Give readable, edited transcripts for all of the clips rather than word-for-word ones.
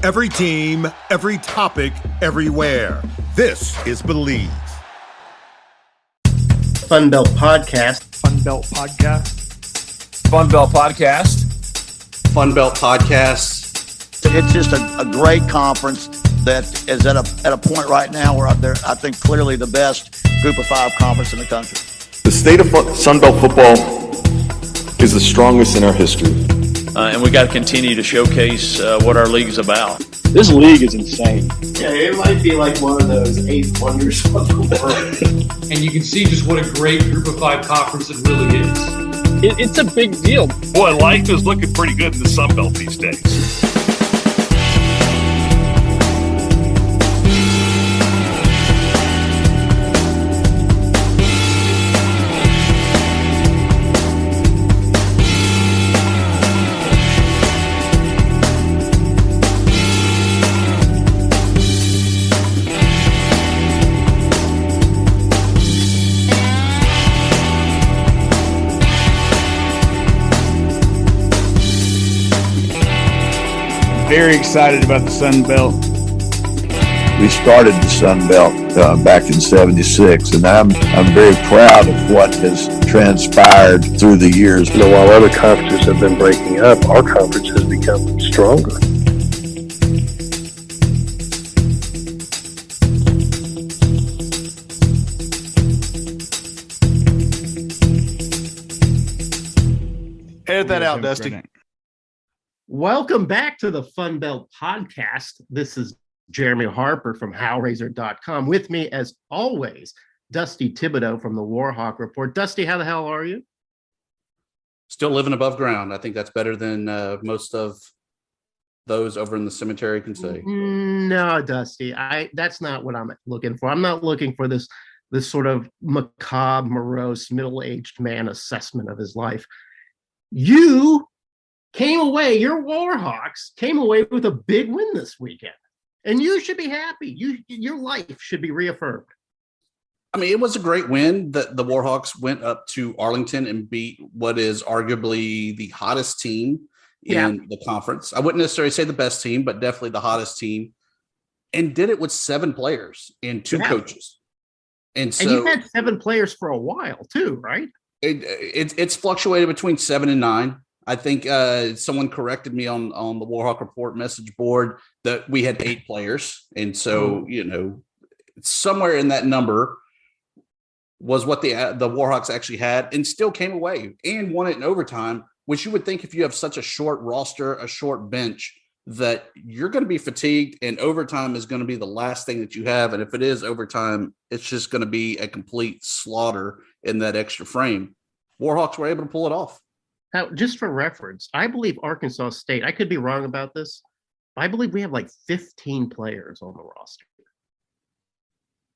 Every team, every topic, everywhere. This is Believe. FunBelt Podcast. FunBelt Podcast. FunBelt Podcast. FunBelt Podcast. It's just a great conference that is at a point right now where they're, I think, clearly the best Group of Five conference in the country. The state of SunBelt football is the strongest in our history. And we got to continue to showcase what our league's about. This league is insane. Yeah, it might be like one of those 8 wonders of the world. And you can see just what a great Group of Five conference it really is. It's a big deal. Boy, life is looking pretty good in the SunBelt these days. Very excited about the SunBelt. We started the SunBelt back in '76, and I'm very proud of what has transpired through the years. You know, while other conferences have been breaking up, our conference has become stronger. Edit that out, Dusty. Welcome back to the FunBelt Podcast. This is Jeremy Harper from HowRaiser.com. With me, as always, Dusty Thibodeaux from the Warhawk Report. Dusty, how the hell are you? Still living above ground. I think that's better than most of those over in the cemetery can say. No, Dusty, that's not what I'm looking for. I'm not looking for this sort of macabre, morose, middle-aged man assessment of his life. You came away, your Warhawks came away with a big win this weekend. And you should be happy. Your life should be reaffirmed. I mean, it was a great win that the Warhawks went up to Arlington and beat what is arguably the hottest team in the conference. I wouldn't necessarily say the best team, but definitely the hottest team. And did it with 7 players and 2 coaches. And you've had 7 players for a while too, right? It's fluctuated between 7 and 9. I think someone corrected me on the Warhawk Report message board that we had 8 players. And so, somewhere in that number was what the Warhawks actually had and still came away and won it in overtime, which you would think if you have such a short roster, a short bench, that you're going to be fatigued and overtime is going to be the last thing that you have. And if it is overtime, it's just going to be a complete slaughter in that extra frame. Warhawks were able to pull it off. Now, just for reference, I believe Arkansas State, I could be wrong about this, I believe we have like 15 players on the roster.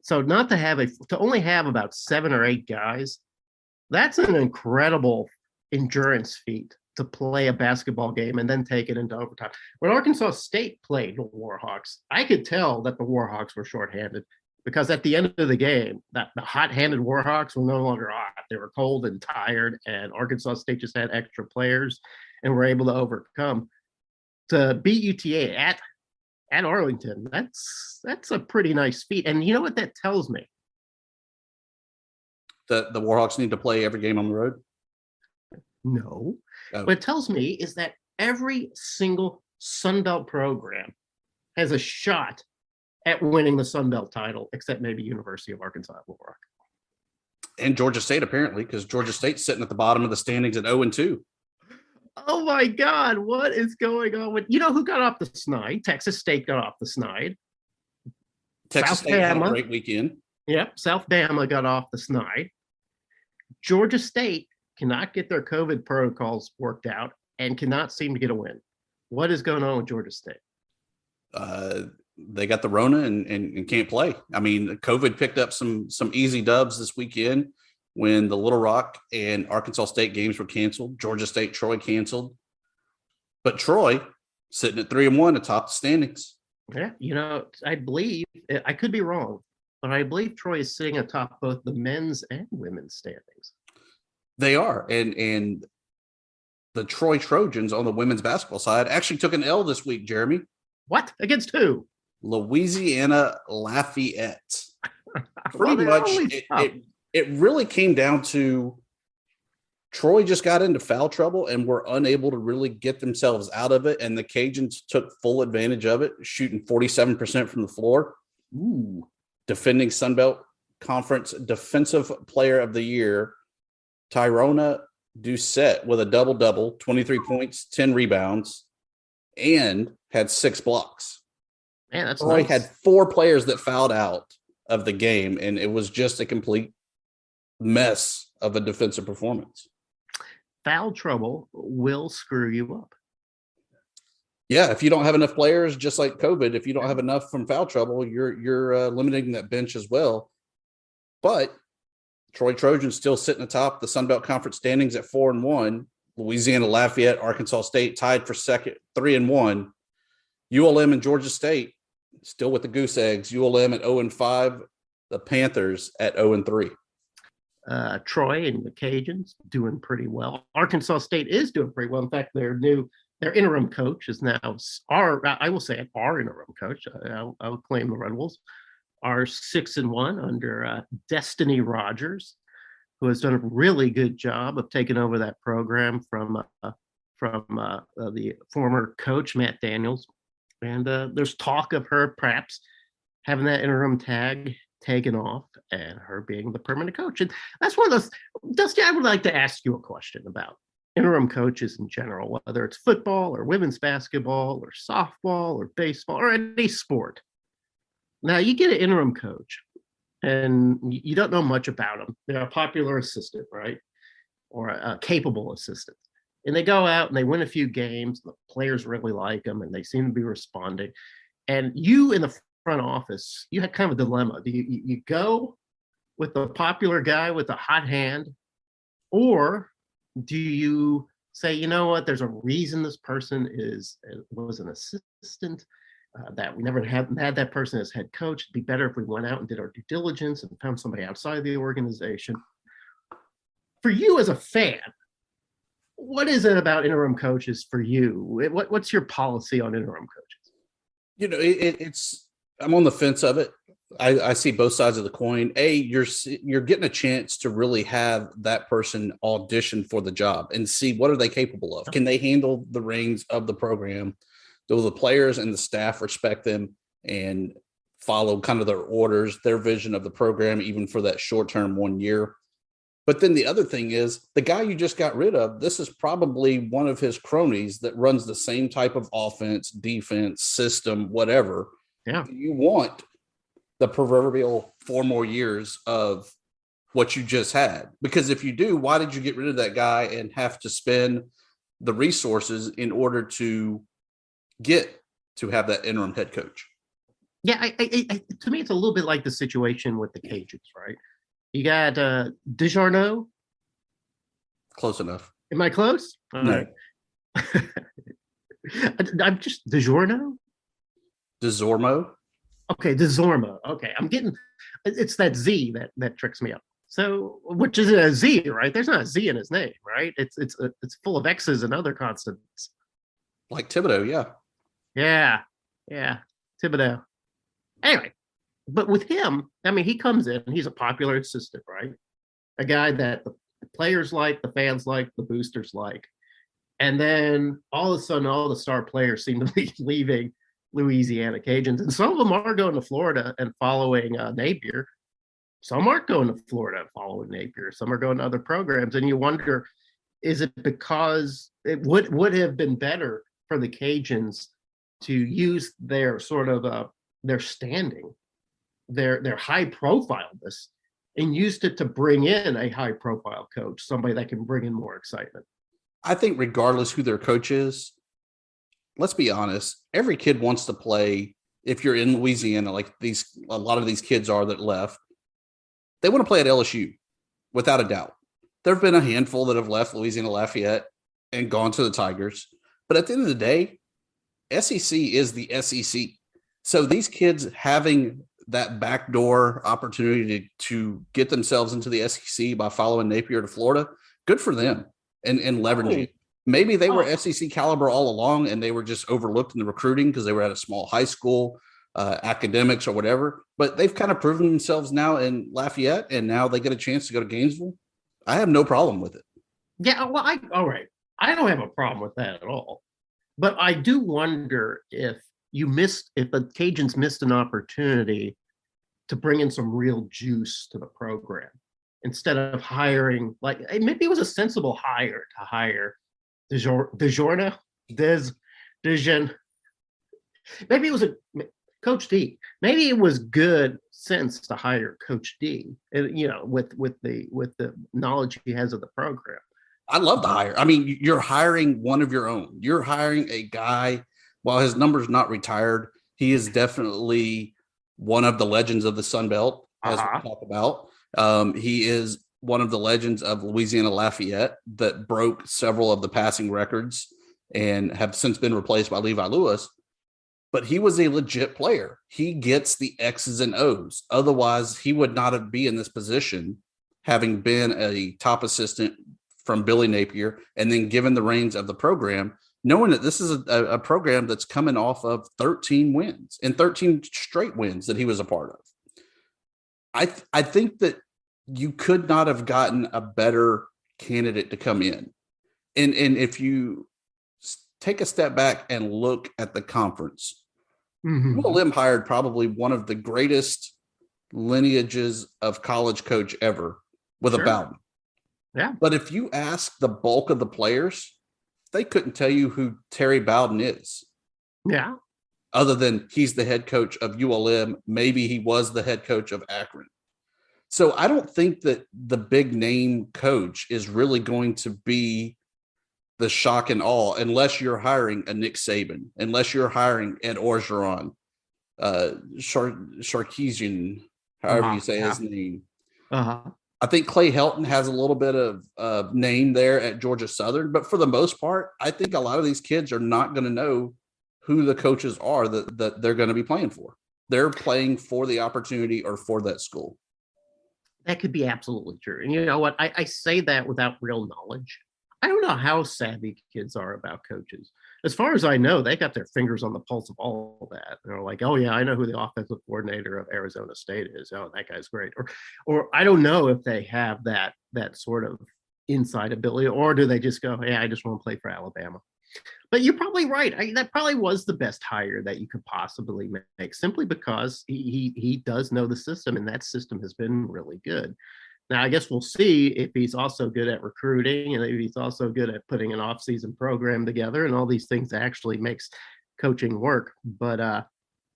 So to only have about 7 or 8 guys, that's an incredible endurance feat to play a basketball game and then take it into overtime. When Arkansas State played the Warhawks, I could tell that the Warhawks were shorthanded. Because at the end of the game, the hot-handed Warhawks were no longer hot. They were cold and tired, and Arkansas State just had extra players and were able to overcome. To beat UTA at Arlington, that's a pretty nice feat. And you know what that tells me? That the Warhawks need to play every game on the road? No. What it tells me is that every single SunBelt program has a shot at winning the SunBelt title, except maybe University of Arkansas at Little Rock. And Georgia State, apparently, because Georgia State's sitting at the bottom of the standings at 0-2. Oh, my God. What is going on with – you know who got off the snide? Texas State got off the snide. Texas State had a great weekend. Yep. South Bama got off the snide. Georgia State cannot get their COVID protocols worked out and cannot seem to get a win. What is going on with Georgia State? They got the Rona and can't play. I mean, COVID picked up some easy dubs this weekend when the Little Rock and Arkansas State games were canceled. Georgia State, Troy canceled. But Troy sitting at 3-1 atop the standings. Yeah, I believe, I could be wrong, but I believe Troy is sitting atop both the men's and women's standings. They are. And the Troy Trojans on the women's basketball side actually took an L this week, Jeremy. What? Against who? Louisiana Lafayette. Well, Pretty they're much, always tough. it really came down to Troy just got into foul trouble and were unable to really get themselves out of it. And the Cajuns took full advantage of it, shooting 47% from the floor. Ooh. Defending SunBelt Conference Defensive Player of the Year, Tyrona Doucette with a double-double, 23 points, 10 rebounds, and had 6 blocks. Man, that's Troy nice. had 4 players that fouled out of the game, and it was just a complete mess of a defensive performance. Foul trouble will screw you up. Yeah, if you don't have enough players, just like COVID, if you don't have enough from foul trouble, you're limiting that bench as well. But Troy Trojans still sitting atop the Sun Belt Conference standings at 4-1. Louisiana Lafayette, Arkansas State tied for second, 3-1. ULM and Georgia State still with the goose eggs. ULM at 0-5. The Panthers at 0-3. Troy and the Cajuns doing pretty well. Arkansas State is doing pretty well. In fact, their interim coach is now our interim coach. I'll claim the Red Wolves are 6-1 under Destiny Rogers, who has done a really good job of taking over that program from the former coach Matt Daniels. And there's talk of her perhaps having that interim tag taken off and her being the permanent coach. And that's one of those, Dusty, I would like to ask you a question about interim coaches in general, whether it's football or women's basketball or softball or baseball or any sport. Now you get an interim coach and you don't know much about them. They're a popular assistant, right? Or a capable assistant. And they go out and they win a few games. The players really like them and they seem to be responding. And you in the front office, you had kind of a dilemma. Do you go with the popular guy with the hot hand, or do you say, you know what, there's a reason this person was an assistant, that we never had that person as head coach. It'd be better if we went out and did our due diligence and found somebody outside the organization. For you as a fan, what is it about interim coaches for you? What's your policy on interim coaches? You know, it's I'm on the fence of it. I see both sides of the coin. You're getting a chance to really have that person audition for the job and see what are they capable of. Can they handle the reins of the program? Do the players and the staff respect them and follow kind of their orders, their vision of the program, even for that short term 1 year? But then the other thing is the guy you just got rid of, this is probably one of his cronies that runs the same type of offense, defense, system, whatever. Yeah. You want the proverbial 4 more years of what you just had. Because if you do, why did you get rid of that guy and have to spend the resources in order to get to have that interim head coach? Yeah, to me, it's a little bit like the situation with the Cajuns, right? You got DiGiorno. Close enough. Am I close? All no. Right. I'm just DiGiorno. DeZormo. Okay, DeZormo. Okay, I'm getting it's that Z that tricks me up. So, which is a Z, right? There's not a Z in his name, right? It's full of X's and other consonants. Like Thibodeaux, yeah. Yeah. Thibodeaux. Anyway, but with him, I mean, he comes in, he's a popular assistant, right? A guy that the players like, the fans like, the boosters like. And then all of a sudden, all the star players seem to be leaving Louisiana Cajuns. And some of them are going to Florida and following Napier. Some aren't going to Florida and following Napier. Some are going to other programs. And you wonder, is it because it would have been better for the Cajuns to use their sort of their standing, their high profileness, and used it to bring in a high profile coach, somebody that can bring in more excitement? I think regardless who their coach is, let's be honest, every kid wants to play. If you're in Louisiana, like a lot of these kids are that left, they want to play at LSU without a doubt. There have been a handful that have left Louisiana Lafayette and gone to the Tigers. But at the end of the day, SEC is the SEC. So these kids having that backdoor opportunity to get themselves into the SEC by following Napier to Florida, good for them and leveraging. Maybe they were SEC caliber all along, and they were just overlooked in the recruiting because they were at a small high school, academics or whatever. But they've kind of proven themselves now in Lafayette, and now they get a chance to go to Gainesville. I have no problem with it. Yeah, well, all right. I don't have a problem with that at all. But I do wonder if the Cajuns missed an opportunity to bring in some real juice to the program instead of hiring, like, maybe it was a sensible hire to hire Dejean. Maybe it was Coach D. Maybe it was good sense to hire Coach D, with the knowledge he has of the program. I love the hire. I mean, you're hiring one of your own. You're hiring a guy, while his number's not retired, he is definitely one of the legends of the SunBelt, as we talk about. He is one of the legends of Louisiana Lafayette that broke several of the passing records and have since been replaced by Levi Lewis. But he was a legit player. He gets the X's and O's. Otherwise, he would not have been in this position, having been a top assistant from Billy Napier and then given the reins of the program, knowing that this is a program that's coming off of 13 wins and 13 straight wins that he was a part of. I think that you could not have gotten a better candidate to come in. And if you take a step back and look at the conference, ULM hired probably one of the greatest lineages of college coach ever with a Bowden. Yeah. But if you ask the bulk of the players, they couldn't tell you who Terry Bowden is. Yeah. Other than he's the head coach of ULM. Maybe he was the head coach of Akron. So I don't think that the big name coach is really going to be the shock and awe unless you're hiring a Nick Saban, unless you're hiring Ed Orgeron, Sarkisian, however you say his name. I think Clay Helton has a little bit of name there at Georgia Southern, but for the most part, I think a lot of these kids are not going to know who the coaches are that they're going to be playing for. They're playing for the opportunity or for that school. That could be absolutely true. And you know what? I say that without real knowledge. I don't know how savvy kids are about coaches. As far as I know, they got their fingers on the pulse of all that. They're like, oh yeah, I know who the offensive coordinator of Arizona State is. Oh, that guy's great. Or I don't know if they have that sort of inside ability, or do they just go, yeah, I just want to play for Alabama. But you're probably right. That probably was the best hire that you could possibly make, simply because he does know the system, and that system has been really good. Now, I guess we'll see if he's also good at recruiting and if he's also good at putting an off-season program together and all these things that actually makes coaching work. But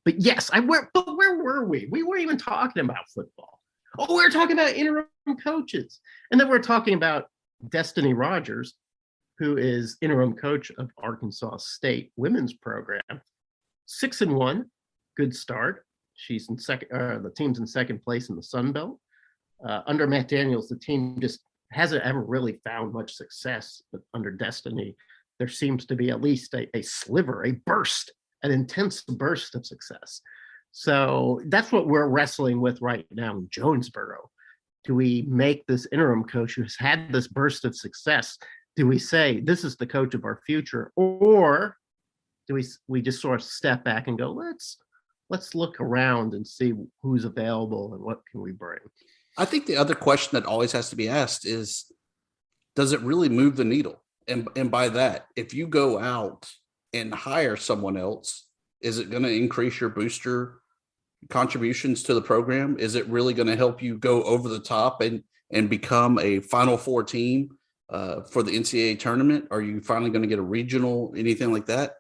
yes, where were we? We weren't even talking about football. Oh, we were talking about interim coaches. And then we're talking about Destiny Rogers, who is interim coach of Arkansas State women's program. 6-1, good start. She's in second. The team's in second place in the SunBelt. Under Matt Daniels, the team just hasn't ever really found much success. But under Destiny, there seems to be at least a sliver, a burst, an intense burst of success. So that's what we're wrestling with right now in Jonesboro. Do we make this interim coach who's had this burst of success? Do we say this is the coach of our future, or do we just sort of step back and go, let's look around and see who's available and what can we bring? I think the other question that always has to be asked is, does it really move the needle? And by that, if you go out and hire someone else, is it going to increase your booster contributions to the program? Is it really going to help you go over the top and become a Final Four team for the NCAA tournament? Are you finally going to get a regional, anything like that?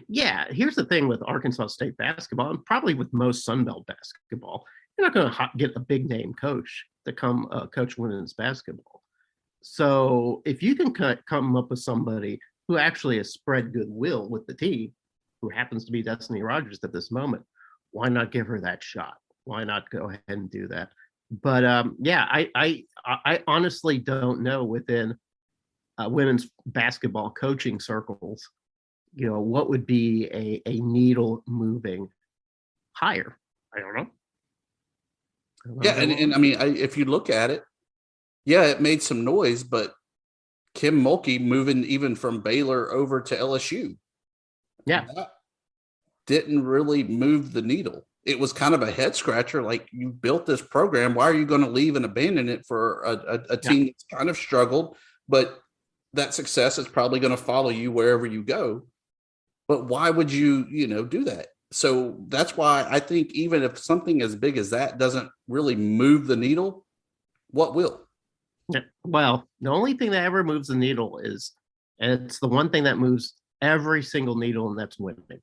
Yeah, here's the thing with Arkansas State basketball, and probably with most SunBelt basketball. You're not going to get a big name coach to come coach women's basketball. So if you can come up with somebody who actually has spread goodwill with the team, who happens to be Destiny Rogers at this moment, why not give her that shot? Why not go ahead and do that? But yeah, I honestly don't know within women's basketball coaching circles, what would be a needle moving hire. I don't know. Yeah, and I mean, if you look at it, yeah, it made some noise, but Kim Mulkey moving even from Baylor over to LSU. Yeah. That didn't really move the needle. It was kind of a head scratcher. Like, you built this program. Why are you going to leave and abandon it for a team that's kind of struggled, but that success is probably going to follow you wherever you go. But why would you, do that? So that's why I think even if something as big as that doesn't really move the needle, what will? Yeah. Well, the only thing that ever moves the needle is, and it's the one thing that moves every single needle, and that's winning.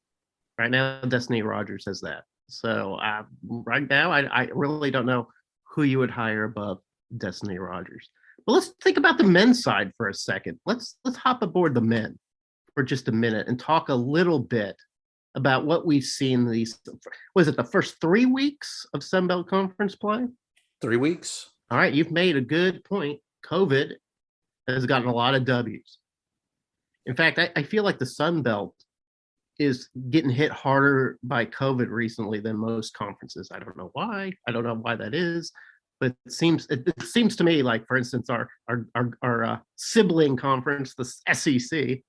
Right now, Destiny Rogers says that. So right now, I really don't know who you would hire above Destiny Rogers. But let's think about the men's side for a second. Let's hop aboard the men for just a minute and talk a little bit about what we've seen these. Was it the first 3 weeks of SunBelt Conference play? 3 weeks. All right, you've made a good point. COVID has gotten a lot of W's. In fact, I feel like the SunBelt is getting hit harder by COVID recently than most conferences. I don't know why. I don't know why that is, but it seems to me like, for instance, our sibling conference, the SEC,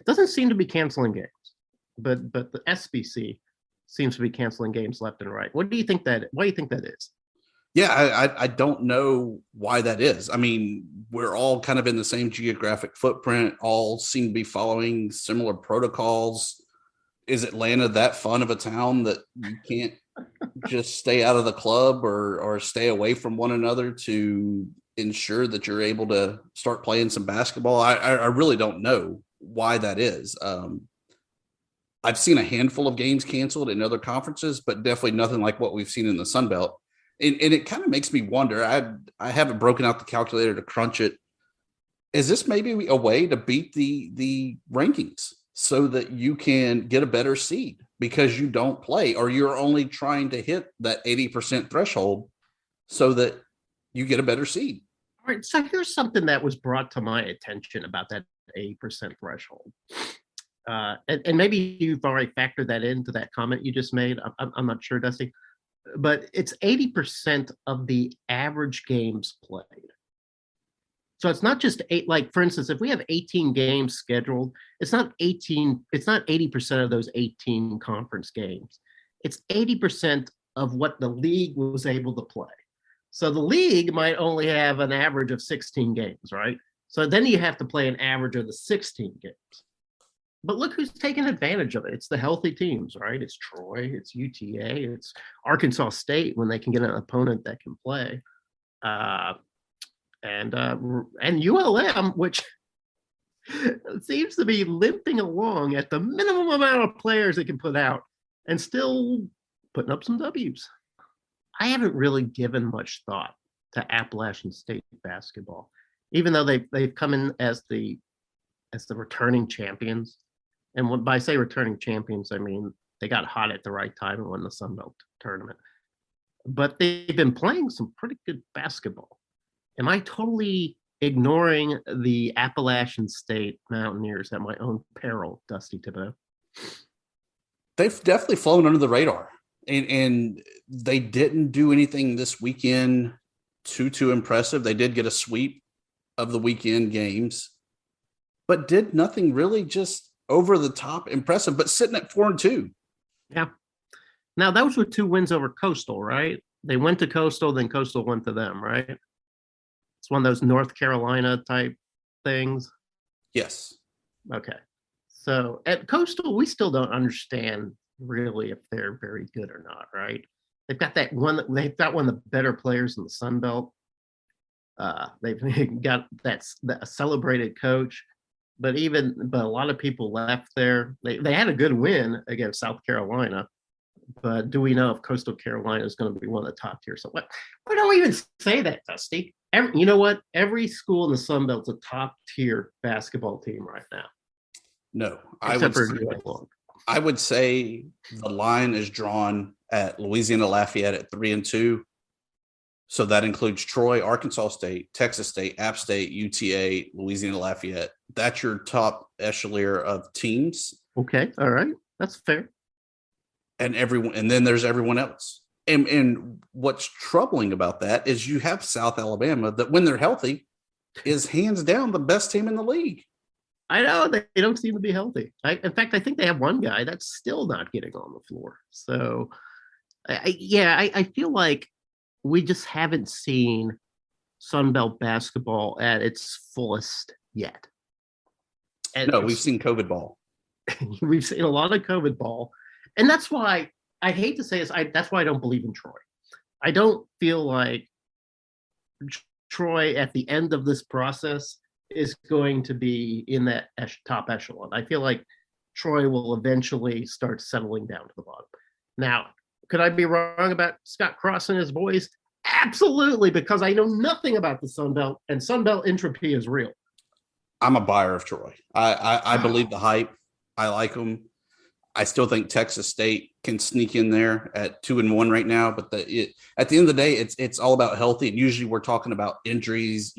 doesn't seem to be canceling games, but the SBC seems to be canceling games left and right. What do you think that? Why do you think that is? Yeah, I don't know why that is. I mean, we're all kind of in the same geographic footprint, all seem to be following similar protocols. Is Atlanta that fun of a town that you can't just stay out of the club or stay away from one another to ensure that you're able to start playing some basketball? I really don't know why that is. I've seen a handful of games canceled in other conferences, but definitely nothing like what we've seen in the SunBelt. And it kind of makes me wonder. I haven't broken out the calculator to crunch it. Is this maybe a way to beat the rankings so that you can get a better seed because you don't play, or you're only trying to hit that 80% threshold so that you get a better seed? All right. So here's something that was brought to my attention about that 80% threshold. And maybe you've already factored that into that comment you just made. I'm not sure, Dusty. But it's 80% of the average games played. So it's not just like, for instance, if we have 18 games scheduled, it's not 80% of those 18 conference games. It's 80% of what the league was able to play. So the league might only have an average of 16 games, right? So then you have to play an average of the 16 games. But look who's taking advantage of it. It's the healthy teams, right? It's Troy, it's UTA, it's Arkansas State when they can get an opponent that can play. And ULM, which seems to be limping along at the minimum amount of players it can put out and still putting up some W's. I haven't really given much thought to Appalachian State basketball, even though they've come in as the returning champions. And when I say returning champions, I mean they got hot at the right time and won the SunBelt tournament. But they've been playing some pretty good basketball. Am I totally ignoring the Appalachian State Mountaineers at my own peril, Dusty Thibodeaux? They've definitely flown under the radar. And they didn't do anything this weekend too impressive. They did get a sweep of the weekend games, but did nothing really just over the top impressive, but sitting at 4-2. Yeah. Now those were 2 wins over Coastal, right? They went to Coastal, then Coastal went to them, right? It's one of those North Carolina type things. Yes. Okay. So at Coastal, we still don't understand really if they're very good or not, right? They've got one of the better players in the SunBelt. They've got that celebrated coach. But a lot of people left there. They had a good win against South Carolina, but do we know if Coastal Carolina is going to be one of the top tier? So why don't we even say that, Dusty? You know what? Every school in the SunBelt is a top tier basketball team right now. No, I would say the line is drawn at Louisiana Lafayette at 3-2. So that includes Troy, Arkansas State, Texas State, App State, UTA, Louisiana Lafayette. That's your top echelon of teams. Okay, all right, that's fair. And then there's everyone else. And what's troubling about that is you have South Alabama that when they're healthy is hands down the best team in the league. I know they don't seem to be healthy. In fact, I think they have one guy that's still not getting on the floor. So, I feel like we just haven't seen SunBelt basketball at its fullest yet. And no, we've seen COVID ball. We've seen a lot of COVID ball. And that's why I hate to say this. That's why I don't believe in Troy. I don't feel like Troy at the end of this process is going to be in that top echelon. I feel like Troy will eventually start settling down to the bottom. Now, could I be wrong about Scott Cross and his boys? Absolutely, because I know nothing about the SunBelt, and SunBelt entropy is real. I'm a buyer of Troy. I believe the hype. I like them. I still think Texas State can sneak in there at 2-1 right now, but at the end of the day, it's all about healthy. And usually we're talking about injuries,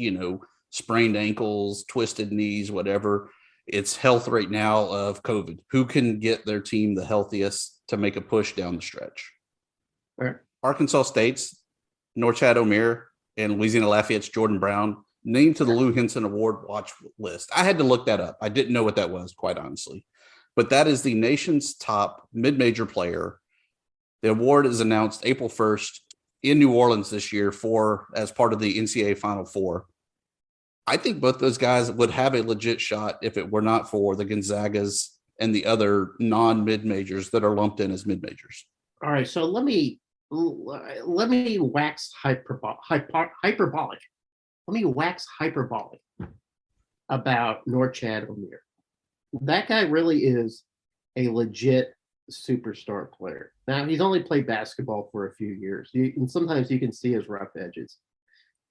sprained ankles, twisted knees, whatever. It's health right now of COVID. Who can get their team the healthiest to make a push down the stretch? All right. Arkansas State's Norchad Omier and Louisiana Lafayette's Jordan Brown named to the Lou Henson Award watch list. I had to look that up. I didn't know what that was, quite honestly. But that is the nation's top mid-major player. The award is announced April 1st in New Orleans this year as part of the NCAA Final Four. I think both those guys would have a legit shot if it were not for the Gonzagas and the other non-mid-majors that are lumped in as mid-majors. All right, so let me wax hyperbolic. Let me wax hyperbolic about Norchad Omier. That guy really is a legit superstar player. Now, he's only played basketball for a few years, and sometimes you can see his rough edges.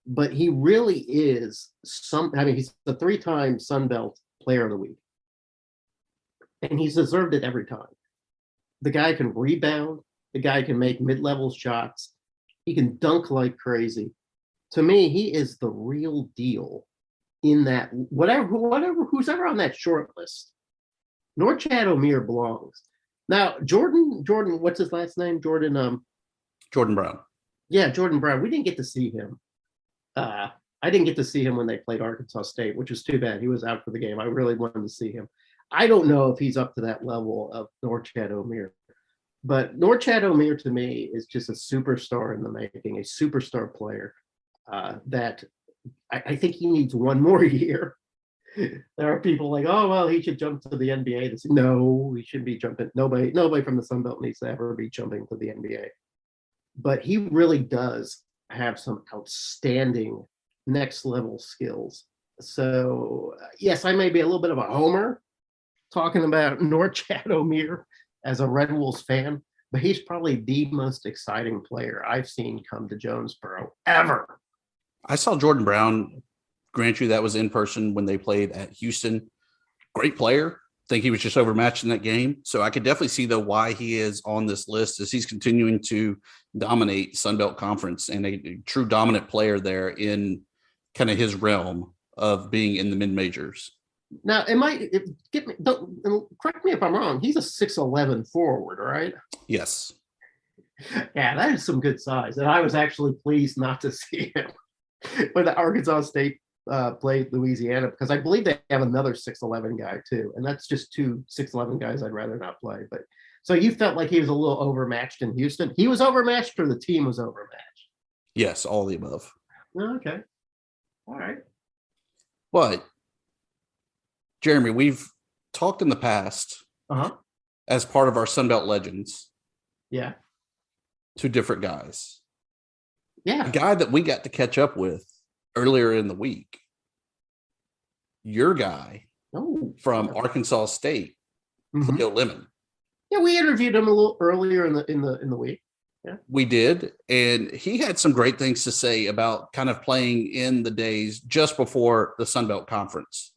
But he really is he's the 3-time SunBelt Player of the Week. And he's deserved it every time. The guy can rebound. The guy can make mid-level shots. He can dunk like crazy. To me, he is the real deal in that who's ever on that short list. Norchad Omier belongs. Now, Jordan, what's his last name? Jordan Brown. Yeah, Jordan Brown. We didn't get to see him. I didn't get to see him when they played Arkansas State, which is too bad. He was out for the game. I really wanted to see him. I don't know if he's up to that level of Norchad Omier. But Norchad Omier, to me, is just a superstar in the making, a superstar player that I think he needs one more year. There are people like, oh, well, he should jump to the NBA. No, he shouldn't be jumping. Nobody from the SunBelt needs to ever be jumping to the NBA. But he really does have some outstanding next-level skills. So, yes, I may be a little bit of a homer talking about Norchad Omier as a Red Wolves fan, but he's probably the most exciting player I've seen come to Jonesboro ever. I saw Jordan Brown, grant you that was in person when they played at Houston. Great player. Think he was just overmatched in that game. So I could definitely see why he is on this list as he's continuing to dominate Sunbelt Conference and a true dominant player there in kind of his realm of being in the mid-majors. Now, correct me if I'm wrong. He's a 6'11" forward, right? Yes. Yeah, that is some good size. And I was actually pleased not to see him when the Arkansas State played Louisiana, because I believe they have another 6'11" guy too. And that's just 2 6'11" guys I'd rather not play. But so you felt like he was a little overmatched in Houston? He was overmatched or the team was overmatched? Yes, all the above. Okay. All right. But Jeremy, we've talked in the past as part of our Sunbelt Legends. Yeah. 2 different guys. Yeah. A guy that we got to catch up with earlier in the week. Your guy from Arkansas State, Cleo Lemon. Yeah, we interviewed him a little earlier in the week. Yeah. We did, and he had some great things to say about kind of playing in the days just before the Sunbelt Conference.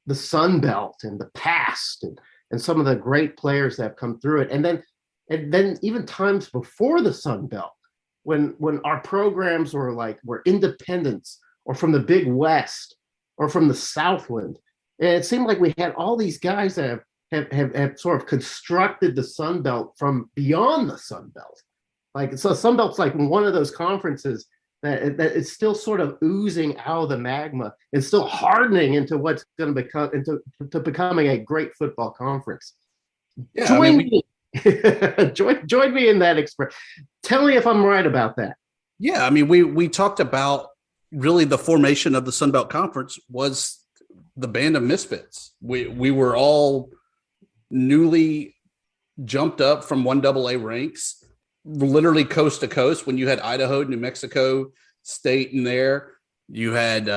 The SunBelt and the past and some of the great players that have come through it. And then even times before the SunBelt, when our programs were independents or from the Big West or from the Southland. And it seemed like we had all these guys that have sort of constructed the SunBelt from beyond the SunBelt. So SunBelt's like one of those conferences that it's still sort of oozing out of the magma. It's still hardening into what's going to become to becoming a great football conference. Yeah, join me. join me in that expression. Tell me if I'm right about that. Yeah, I mean, we talked about really the formation of the SunBelt Conference was the band of misfits. We were all newly jumped up from 1AA ranks, literally coast to coast. When you had Idaho, New Mexico State in there, you had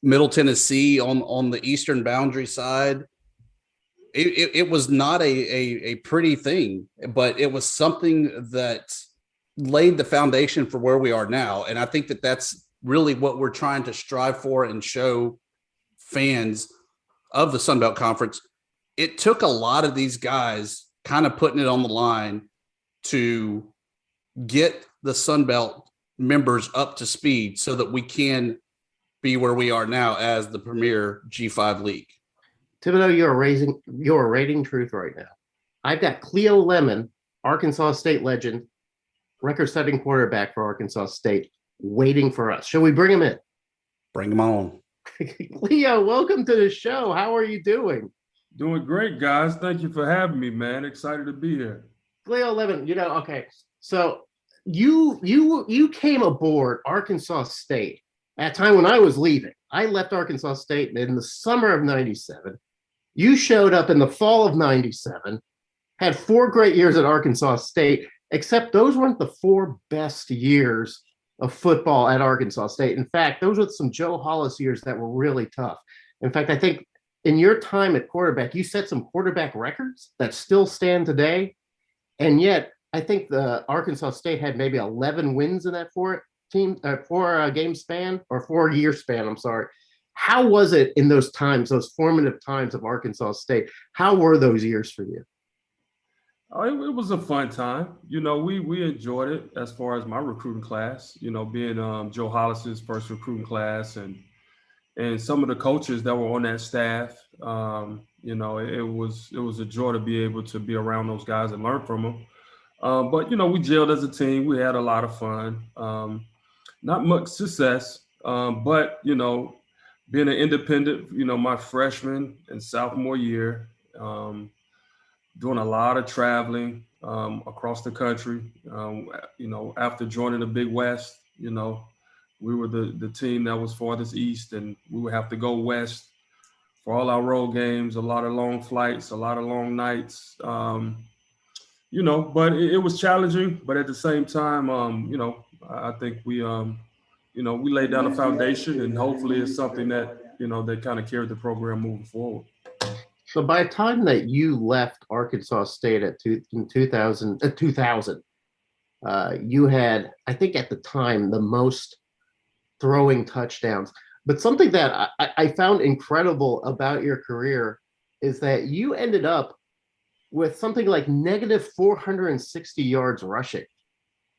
Middle Tennessee on the eastern boundary side. It was not a pretty thing, but it was something that laid the foundation for where we are now. And I think that that's really what we're trying to strive for and show fans of the SunBelt Conference. It took a lot of these guys kind of putting it on the line to get the SunBelt members up to speed so that we can be where we are now as the premier G5 league. Thibodeaux, you're rating truth right now. I've got Cleo Lemon, Arkansas State legend, record-setting quarterback for Arkansas State, waiting for us. Shall we bring him in? Bring him on. Cleo, welcome to the show. How are you doing? Doing great, guys. Thank you for having me, man. Excited to be here. Cleo Lemon, okay. So you came aboard Arkansas State at a time when I was leaving. I left Arkansas State in the summer of 97. You showed up in the fall of 97, had 4 great years at Arkansas State, except those weren't the 4 best years of football at Arkansas State. In fact, those were some Joe Hollis years that were really tough. In fact, I think in your time at quarterback, you set some quarterback records that still stand today. And yet, I think the Arkansas State had maybe 11 wins in that 4-game span, or 4-year span, I'm sorry. How was it in those times, those formative times of Arkansas State? How were those years for you? Oh, it was a fun time. We enjoyed it as far as my recruiting class, being Joe Hollis's first recruiting class and some of the coaches that were on that staff. It was a joy to be able to be around those guys and learn from them. But we gelled as a team. We had a lot of fun. Not much success, but, being an independent, my freshman and sophomore year, doing a lot of traveling across the country. After joining the Big West, we were the team that was farthest east, and we would have to go west for all our road games, a lot of long flights, a lot of long nights. But it was challenging. But at the same time, I think we laid down a foundation, and hopefully it's something that, that kind of carried the program moving forward. So by the time that you left Arkansas State in 2000, you had, I think at the time, the most throwing touchdowns. But something that I found incredible about your career is that you ended up with something like negative 460 yards rushing.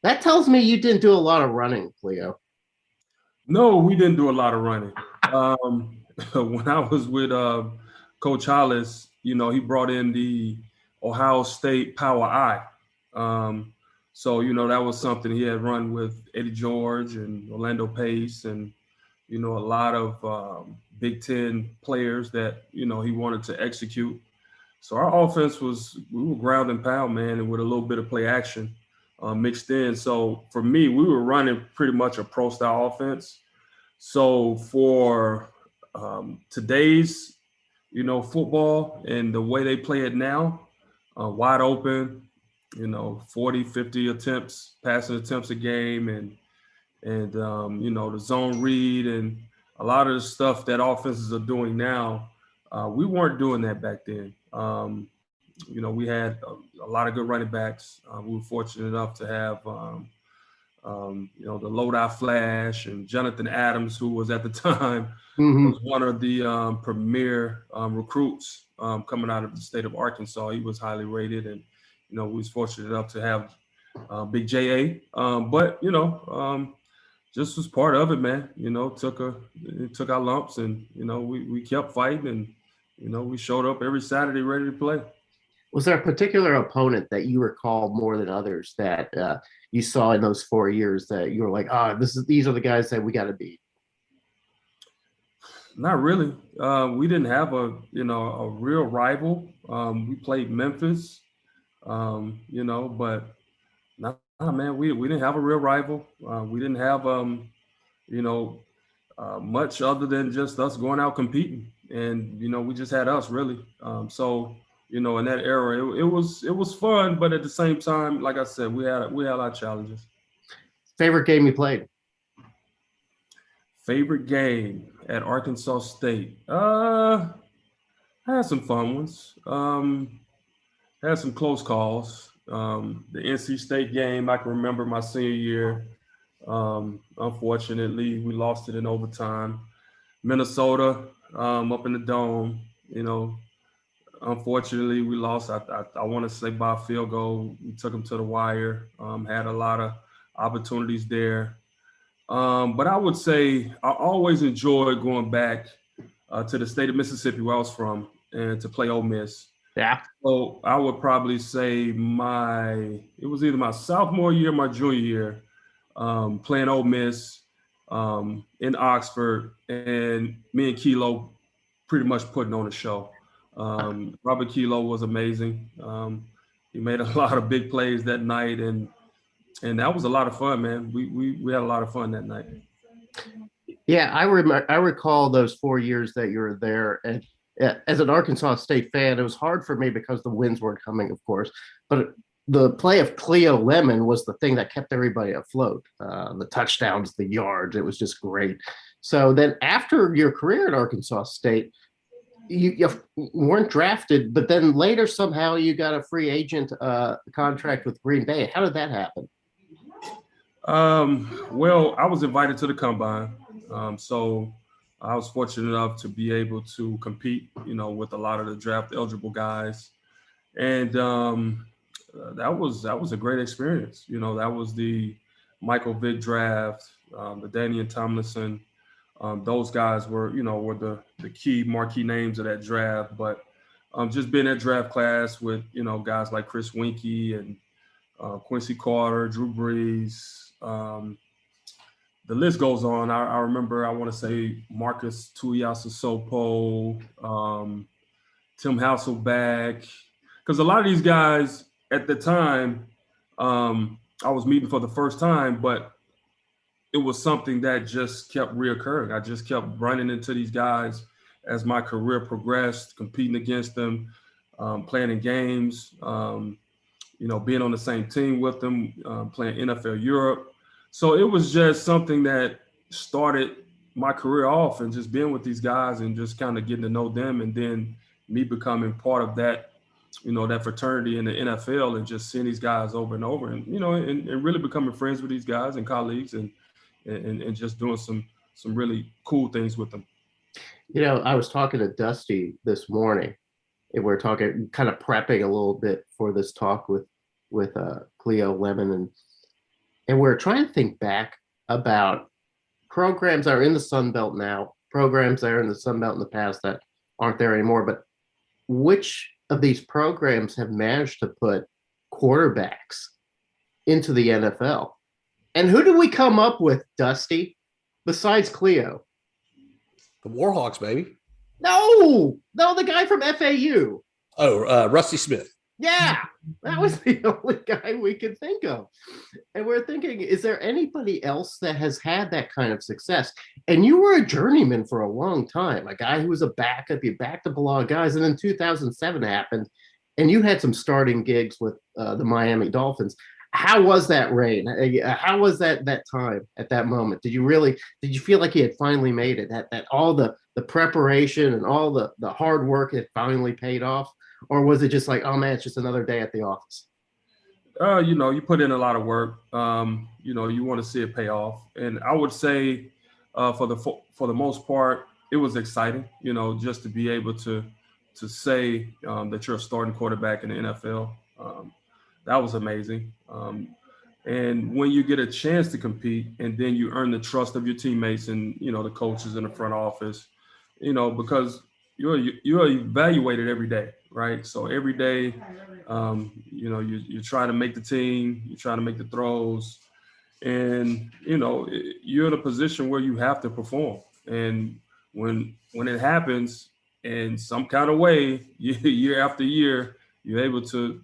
That tells me you didn't do a lot of running, Cleo. No, we didn't do a lot of running. When I was with Coach Hollis, he brought in the Ohio State Power I. So, that was something he had run with Eddie George and Orlando Pace and, a lot of Big Ten players that, he wanted to execute. So our offense we were ground and pound, man, and with a little bit of play action mixed in. So for me, we were running pretty much a pro style offense. So for today's, football and the way they play it now, wide open, 40, 50 passing attempts a game and the zone read and a lot of the stuff that offenses are doing now, we weren't doing that back then. We had a lot of good running backs. We were fortunate enough to have, the Lodi Flash and Jonathan Adams, who was at the time was one of the premier recruits coming out of the state of Arkansas. He was highly rated, and we was fortunate enough to have Big J.A. But just was part of it, man. Took our lumps, and we kept fighting, and we showed up every Saturday ready to play. Was there a particular opponent that you recall more than others that you saw in those 4 years that you were like, these are the guys that we got to beat? Not really. We didn't have a real rival. We played Memphis, but man, we didn't have a real rival. We didn't have much other than just us going out competing, and we just had us really. In that era, it was fun, but at the same time, like I said, we had our challenges. Favorite game you played? Favorite game at Arkansas State? I had some fun ones. Had some close calls. The NC State game, I can remember my senior year. Unfortunately, we lost it in overtime. Minnesota, up in the Dome, unfortunately, we lost. I want to say by a field goal. We took them to the wire. Had a lot of opportunities there. But I would say I always enjoyed going back to the state of Mississippi, where I was from, and to play Ole Miss. Yeah. So I would probably say it was either my sophomore year or my junior year, playing Ole Miss in Oxford, and me and Cleo pretty much putting on a show. Robert Cleo was amazing. He made a lot of big plays that night, and that was a lot of fun, man. We had a lot of fun that night. Yeah, I recall those 4 years that you were there, and as an Arkansas State fan, it was hard for me because the wins weren't coming, of course. But the play of Cleo Lemon was the thing that kept everybody afloat. The touchdowns, the yards, it was just great. So then after your career at Arkansas State, you weren't drafted, but then later somehow you got a free agent contract with Green Bay. How did that happen? Well, I was invited to the combine. So I was fortunate enough to be able to compete, with a lot of the draft eligible guys. And that was a great experience. That was the Michael Vick draft, the Daniel Tomlinson. Those guys were the key marquee names of that draft. But just being in that draft class with, guys like Chris Winkie and Quincy Carter, Drew Brees, the list goes on. I remember, I want to say Marcus Tuiasosopo, Tim Hasselback, because a lot of these guys at the time, I was meeting for the first time, but it was something that just kept reoccurring. I just kept running into these guys as my career progressed, competing against them, playing in games, being on the same team with them, playing NFL Europe. So it was just something that started my career off, and just being with these guys and just kind of getting to know them, and then me becoming part of that, that fraternity in the NFL, and just seeing these guys over and over, and and really becoming friends with these guys and colleagues, and just doing some really cool things with them. I was talking to Dusty this morning, and we're talking, kind of prepping a little bit for this talk with Cleo Lemon, and we're trying to think back about programs that are in the SunBelt now, programs that are in the SunBelt in the past that aren't there anymore, but which of these programs have managed to put quarterbacks into the NFL? And who do we come up with, Dusty, besides Cleo? The Warhawks, baby. No, the guy from FAU. Oh, Rusty Smith. Yeah, that was the only guy we could think of. And we're thinking, is there anybody else that has had that kind of success? And you were a journeyman for a long time, a guy who was a backup. You backed up a lot of guys. And then 2007 happened, and you had some starting gigs with the Miami Dolphins. How was that reign? How was that time at that moment? Did you feel like you had finally made it? That all the preparation and all the hard work had finally paid off? Or was it just like, oh man, it's just another day at the office? You put in a lot of work. You want to see it pay off. And I would say for the most part, it was exciting, just to be able to say that you're a starting quarterback in the NFL. That was amazing. And when you get a chance to compete, and then you earn the trust of your teammates and, the coaches in the front office, because you're evaluated every day, right? So every day, you try to make the team, you try to make the throws, and you're in a position where you have to perform. And when it happens in some kind of way, year after year, you're able to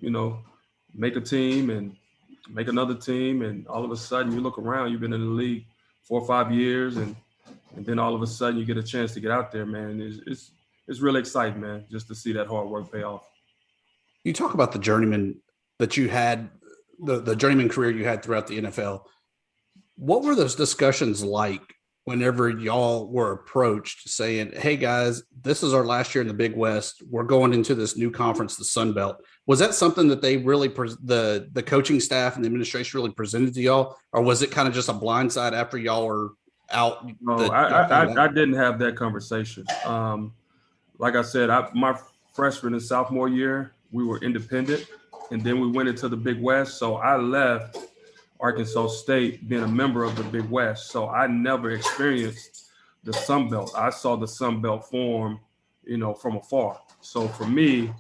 make a team and make another team, and all of a sudden you look around, you've been in the league 4 or 5 years, and then all of a sudden you get a chance to get out there, man. It's really exciting, man, just to see that hard work pay off. You talk about the journeyman that you had, the journeyman career you had throughout the NFL. What were those discussions like whenever y'all were approached saying, hey guys, this is our last year in the Big West. We're going into this new conference, the SunBelt. Was that something that they really, the coaching staff and the administration really presented to y'all? Or was it kind of just a blindside after y'all were out? No, I didn't have that conversation. Like I said, my freshman and sophomore year, we were independent, and then we went into the Big West. So I left Arkansas State being a member of the Big West. So I never experienced the SunBelt. I saw the SunBelt form, from afar. So for me,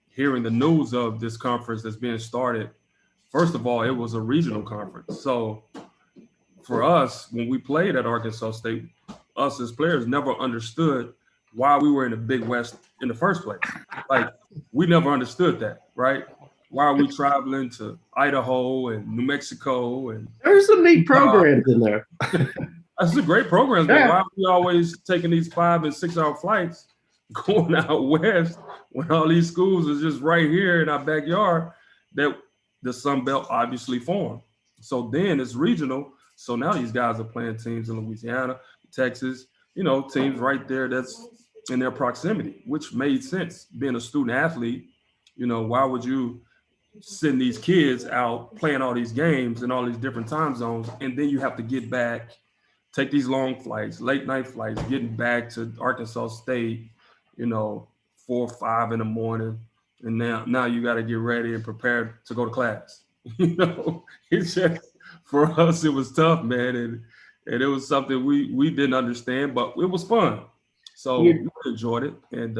hearing the news of this conference that's being started, first of all, it was a regional conference. So for us, when we played at Arkansas State, us as players never understood why we were in the Big West in the first place. Like, we never understood that, right? Why are we traveling to Idaho and New Mexico? And there's some neat programs in there. That's a great program, but why are we always taking these 5 and 6 hour flights going out west when all these schools is just right here in our backyard that the SunBelt obviously formed? So then it's regional. So now these guys are playing teams in Louisiana, Texas, teams right there that's in their proximity, which made sense. Being a student athlete, why would you send these kids out playing all these games in all these different time zones, and then you have to get back, take these long flights, late night flights, getting back to Arkansas State, 4 or 5 in the morning, and now you got to get ready and prepare to go to class. It's just, for us, it was tough, man, and it was something we didn't understand, but it was fun. So we enjoyed it, and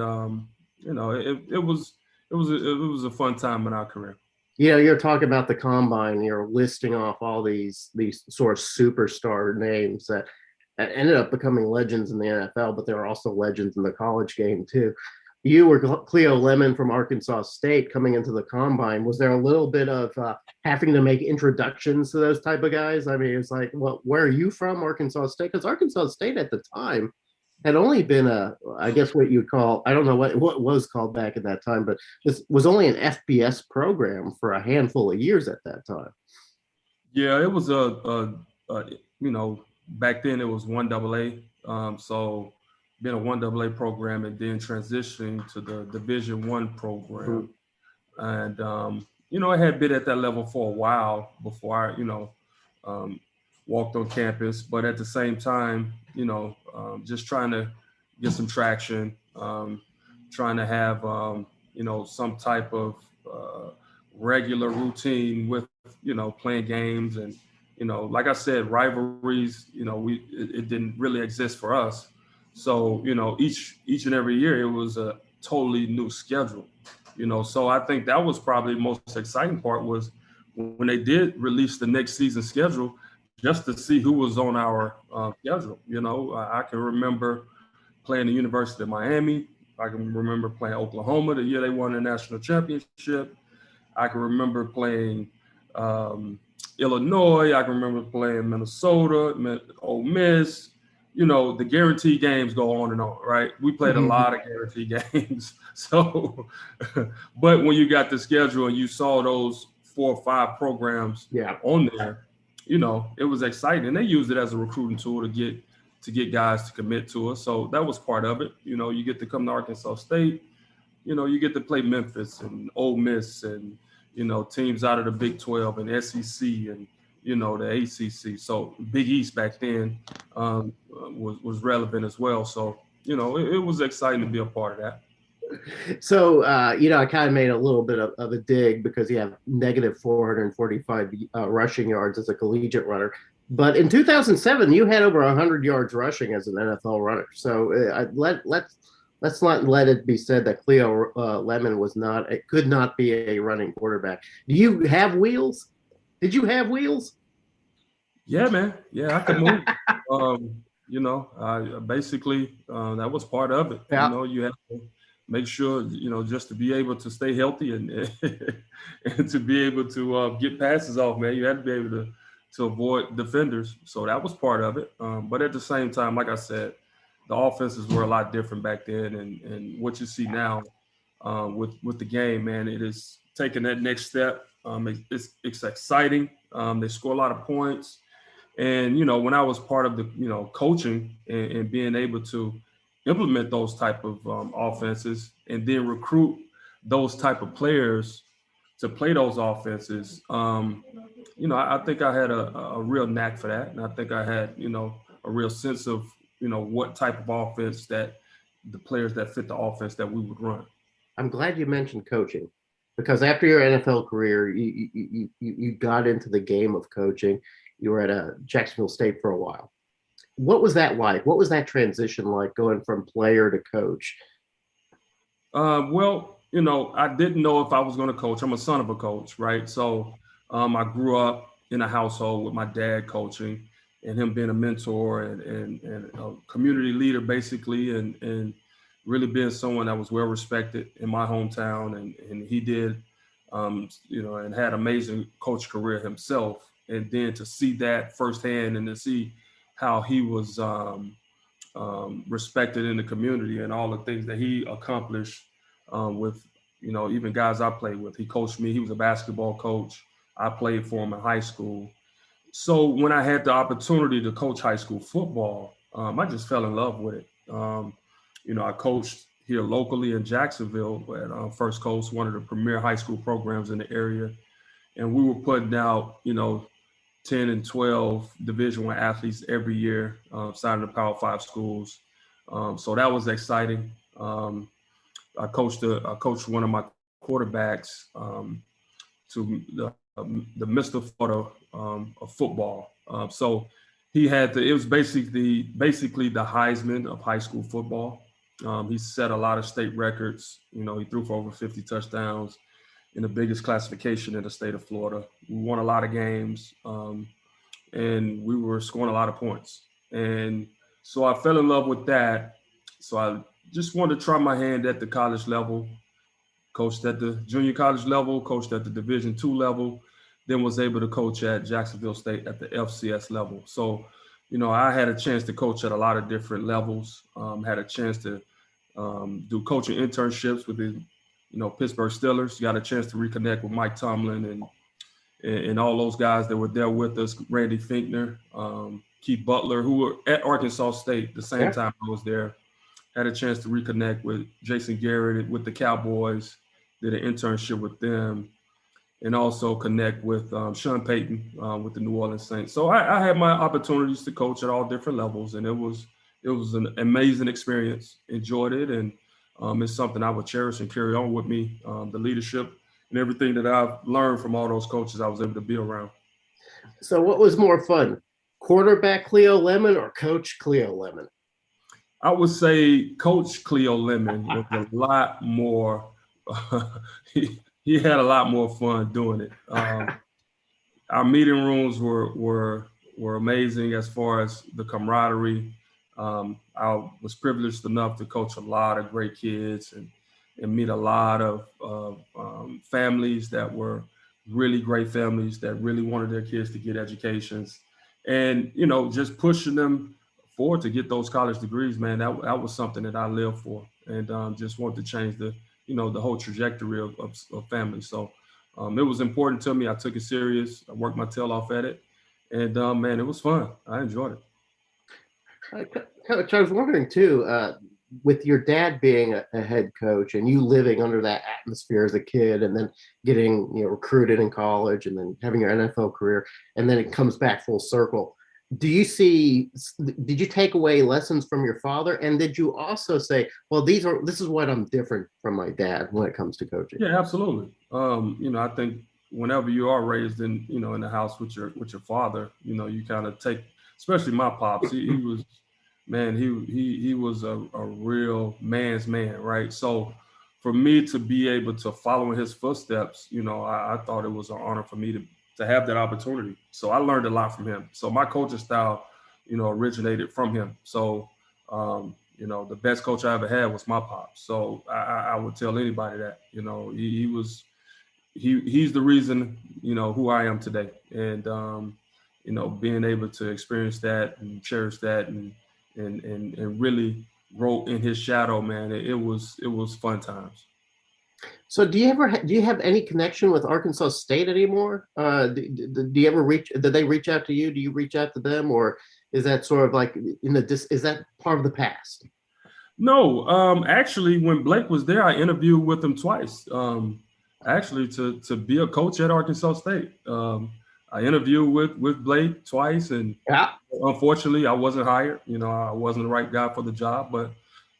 it was a fun time in our career. You're talking about the combine. You're listing off all these sort of superstar names that ended up becoming legends in the NFL, but they're also legends in the college game too. You were Cleo Lemon from Arkansas State coming into the combine. Was there a little bit of having to make introductions to those type of guys? I mean, it's like, well, where are you from, Arkansas State? Because Arkansas State at the time had only been I guess what you'd call, I don't know what was called back at that time, but this was only an FBS program for a handful of years at that time. Yeah, it was back then it was 1AA. So being a 1AA program and then transitioning to the Division I program. And, I had been at that level for a while before I, walked on campus, but at the same time, just trying to get some traction, trying to have, some type of regular routine with, playing games. And, like I said, rivalries, it didn't really exist for us. So, each and every year it was a totally new schedule, so I think that was probably the most exciting part was when they did release the next season schedule, just to see who was on our schedule. I can remember playing the University of Miami. I can remember playing Oklahoma the year they won the national championship. I can remember playing Illinois. I can remember playing Minnesota, Ole Miss. The guaranteed games go on and on, right? We played a lot of guaranteed games. So, but when you got the schedule and you saw those 4 or 5 programs on there, it was exciting. And they used it as a recruiting tool to get guys to commit to us. So that was part of it. You get to come to Arkansas State, you get to play Memphis and Ole Miss and, teams out of the Big 12 and SEC and, the ACC. So Big East back then was relevant as well. So, it was exciting to be a part of that. So, I kind of made a little bit of a dig because you have negative 445 rushing yards as a collegiate runner. But in 2007, you had over 100 yards rushing as an NFL runner. So Let's not let it be said that Cleo Lemon could not be a running quarterback. Do you have wheels? Did you have wheels? Yeah, man. Yeah, I could move. Basically, that was part of it. Yeah. You have to make sure, just to be able to stay healthy and and to be able to get passes off, man. You had to be able to avoid defenders. So that was part of it. But at the same time, like I said, the offenses were a lot different back then, and what you see now with the game, man, it is taking that next step. It's exciting. They score a lot of points. And, when I was part of the, coaching and being able to implement those type of offenses and then recruit those type of players to play those offenses, I think I had a real knack for that. And I think I had, a real sense of, what type of offense that the players that fit the offense that we would run. I'm glad you mentioned coaching, because after your NFL career, you got into the game of coaching. You were at Jacksonville State for a while. What was that like? What was that transition like, going from player to coach? I didn't know if I was going to coach. I'm a son of a coach, right? So I grew up in a household with my dad coaching and him being a mentor and a community leader, basically, and really being someone that was well respected in my hometown. And he did, and had amazing coach career himself. And then to see that firsthand and to see how he was respected in the community and all the things that he accomplished with, even guys I played with. He coached me. He was a basketball coach. I played for him in high school. So when I had the opportunity to coach high school football, I just fell in love with it. I coached here locally in Jacksonville at First Coast, one of the premier high school programs in the area. And we were putting out, 10 and 12 Division I athletes every year, signing the Power 5 schools. So that was exciting. I coached one of my quarterbacks to the Mr. Florida of football. So he had it was basically the Heisman of high school football. He set a lot of state records. He threw for over 50 touchdowns in the biggest classification in the state of Florida. We won a lot of games, and we were scoring a lot of points. And so I fell in love with that. So I just wanted to try my hand at the college level, coached at the junior college level, coached at the Division II level, then was able to coach at Jacksonville State at the FCS level. So, I had a chance to coach at a lot of different levels, had a chance to do coaching internships with the Pittsburgh Steelers. Got a chance to reconnect with Mike Tomlin and all those guys that were there with us, Randy Finkner, Keith Butler, who were at Arkansas State the same time I was there. Had a chance to reconnect with Jason Garrett with the Cowboys, did an internship with them, and also connect with Sean Payton with the New Orleans Saints. So I had my opportunities to coach at all different levels, and it was an amazing experience. Enjoyed it, and it's something I would cherish and carry on with me. The leadership and everything that I've learned from all those coaches I was able to be around. So what was more fun, quarterback Cleo Lemon or coach Cleo Lemon? I would say Coach Cleo Lemon was a lot more, he had a lot more fun doing it. Our meeting rooms were amazing as far as the camaraderie. I was privileged enough to coach a lot of great kids and meet a lot of families that were really great families that really wanted their kids to get educations. And, just pushing them forward to get those college degrees, man, that was something that I lived for, and just wanted to change the whole trajectory of families. So it was important to me. I took it serious. I worked my tail off at it, and man, it was fun. I enjoyed it. Coach, I was wondering too, with your dad being a head coach and you living under that atmosphere as a kid, and then getting recruited in college, and then having your NFL career, and then it comes back full circle. Did you take away lessons from your father, and did you also say, well, this is what I'm different from my dad when it comes to coaching? Yeah, absolutely. I think whenever you are raised in the house with your father, you kind of take, especially my pops, he was man, he was a real man's man, right? So for me to be able to follow in his footsteps, I thought it was an honor for me to have that opportunity. So I learned a lot from him. So my coaching style, originated from him. So, the best coach I ever had was my pops. So I would tell anybody that, he's the reason, who I am today. And, being able to experience that and cherish that and really grow in his shadow, man, it was fun times. So do you have any connection with Arkansas State anymore? Do you ever did they reach out to you? Do you reach out to them, or is that sort of like is that part of the past? No, actually, when Blake was there, I interviewed with him twice. Actually, to be a coach at Arkansas State, I interviewed with Blake twice, and unfortunately, I wasn't hired. I wasn't the right guy for the job. But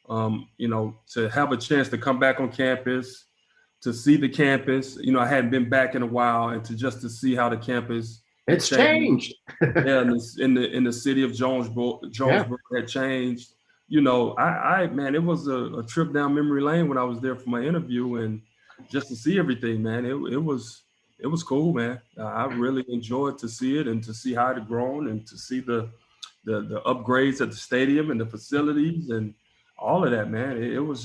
to have a chance to come back on campus, to see the campus, I hadn't been back in a while, and to see how the campus changed. Yeah, in the city of Jonesboro had changed. Man, it was a trip down memory lane when I was there for my interview, and just to see everything, man, it was cool, man. I really enjoyed to see it and to see how it had grown and to see the upgrades at the stadium and the facilities and all of that, man. It was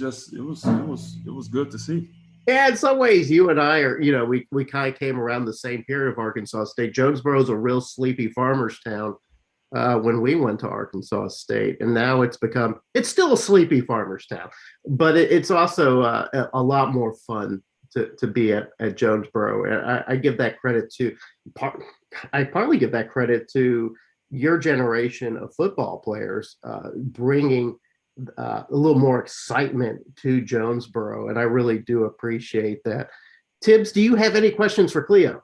good to see. Yeah, in some ways, you and I are, we kind of came around the same period of Arkansas State. Jonesboro is a real sleepy farmer's town when we went to Arkansas State, and now it's still a sleepy farmer's town, but it's also a lot more fun to be at Jonesboro. And I give that credit I partly give that credit to your generation of football players bringing a little more excitement to Jonesboro, and I really do appreciate that. Tibbs, do you have any questions for Cleo?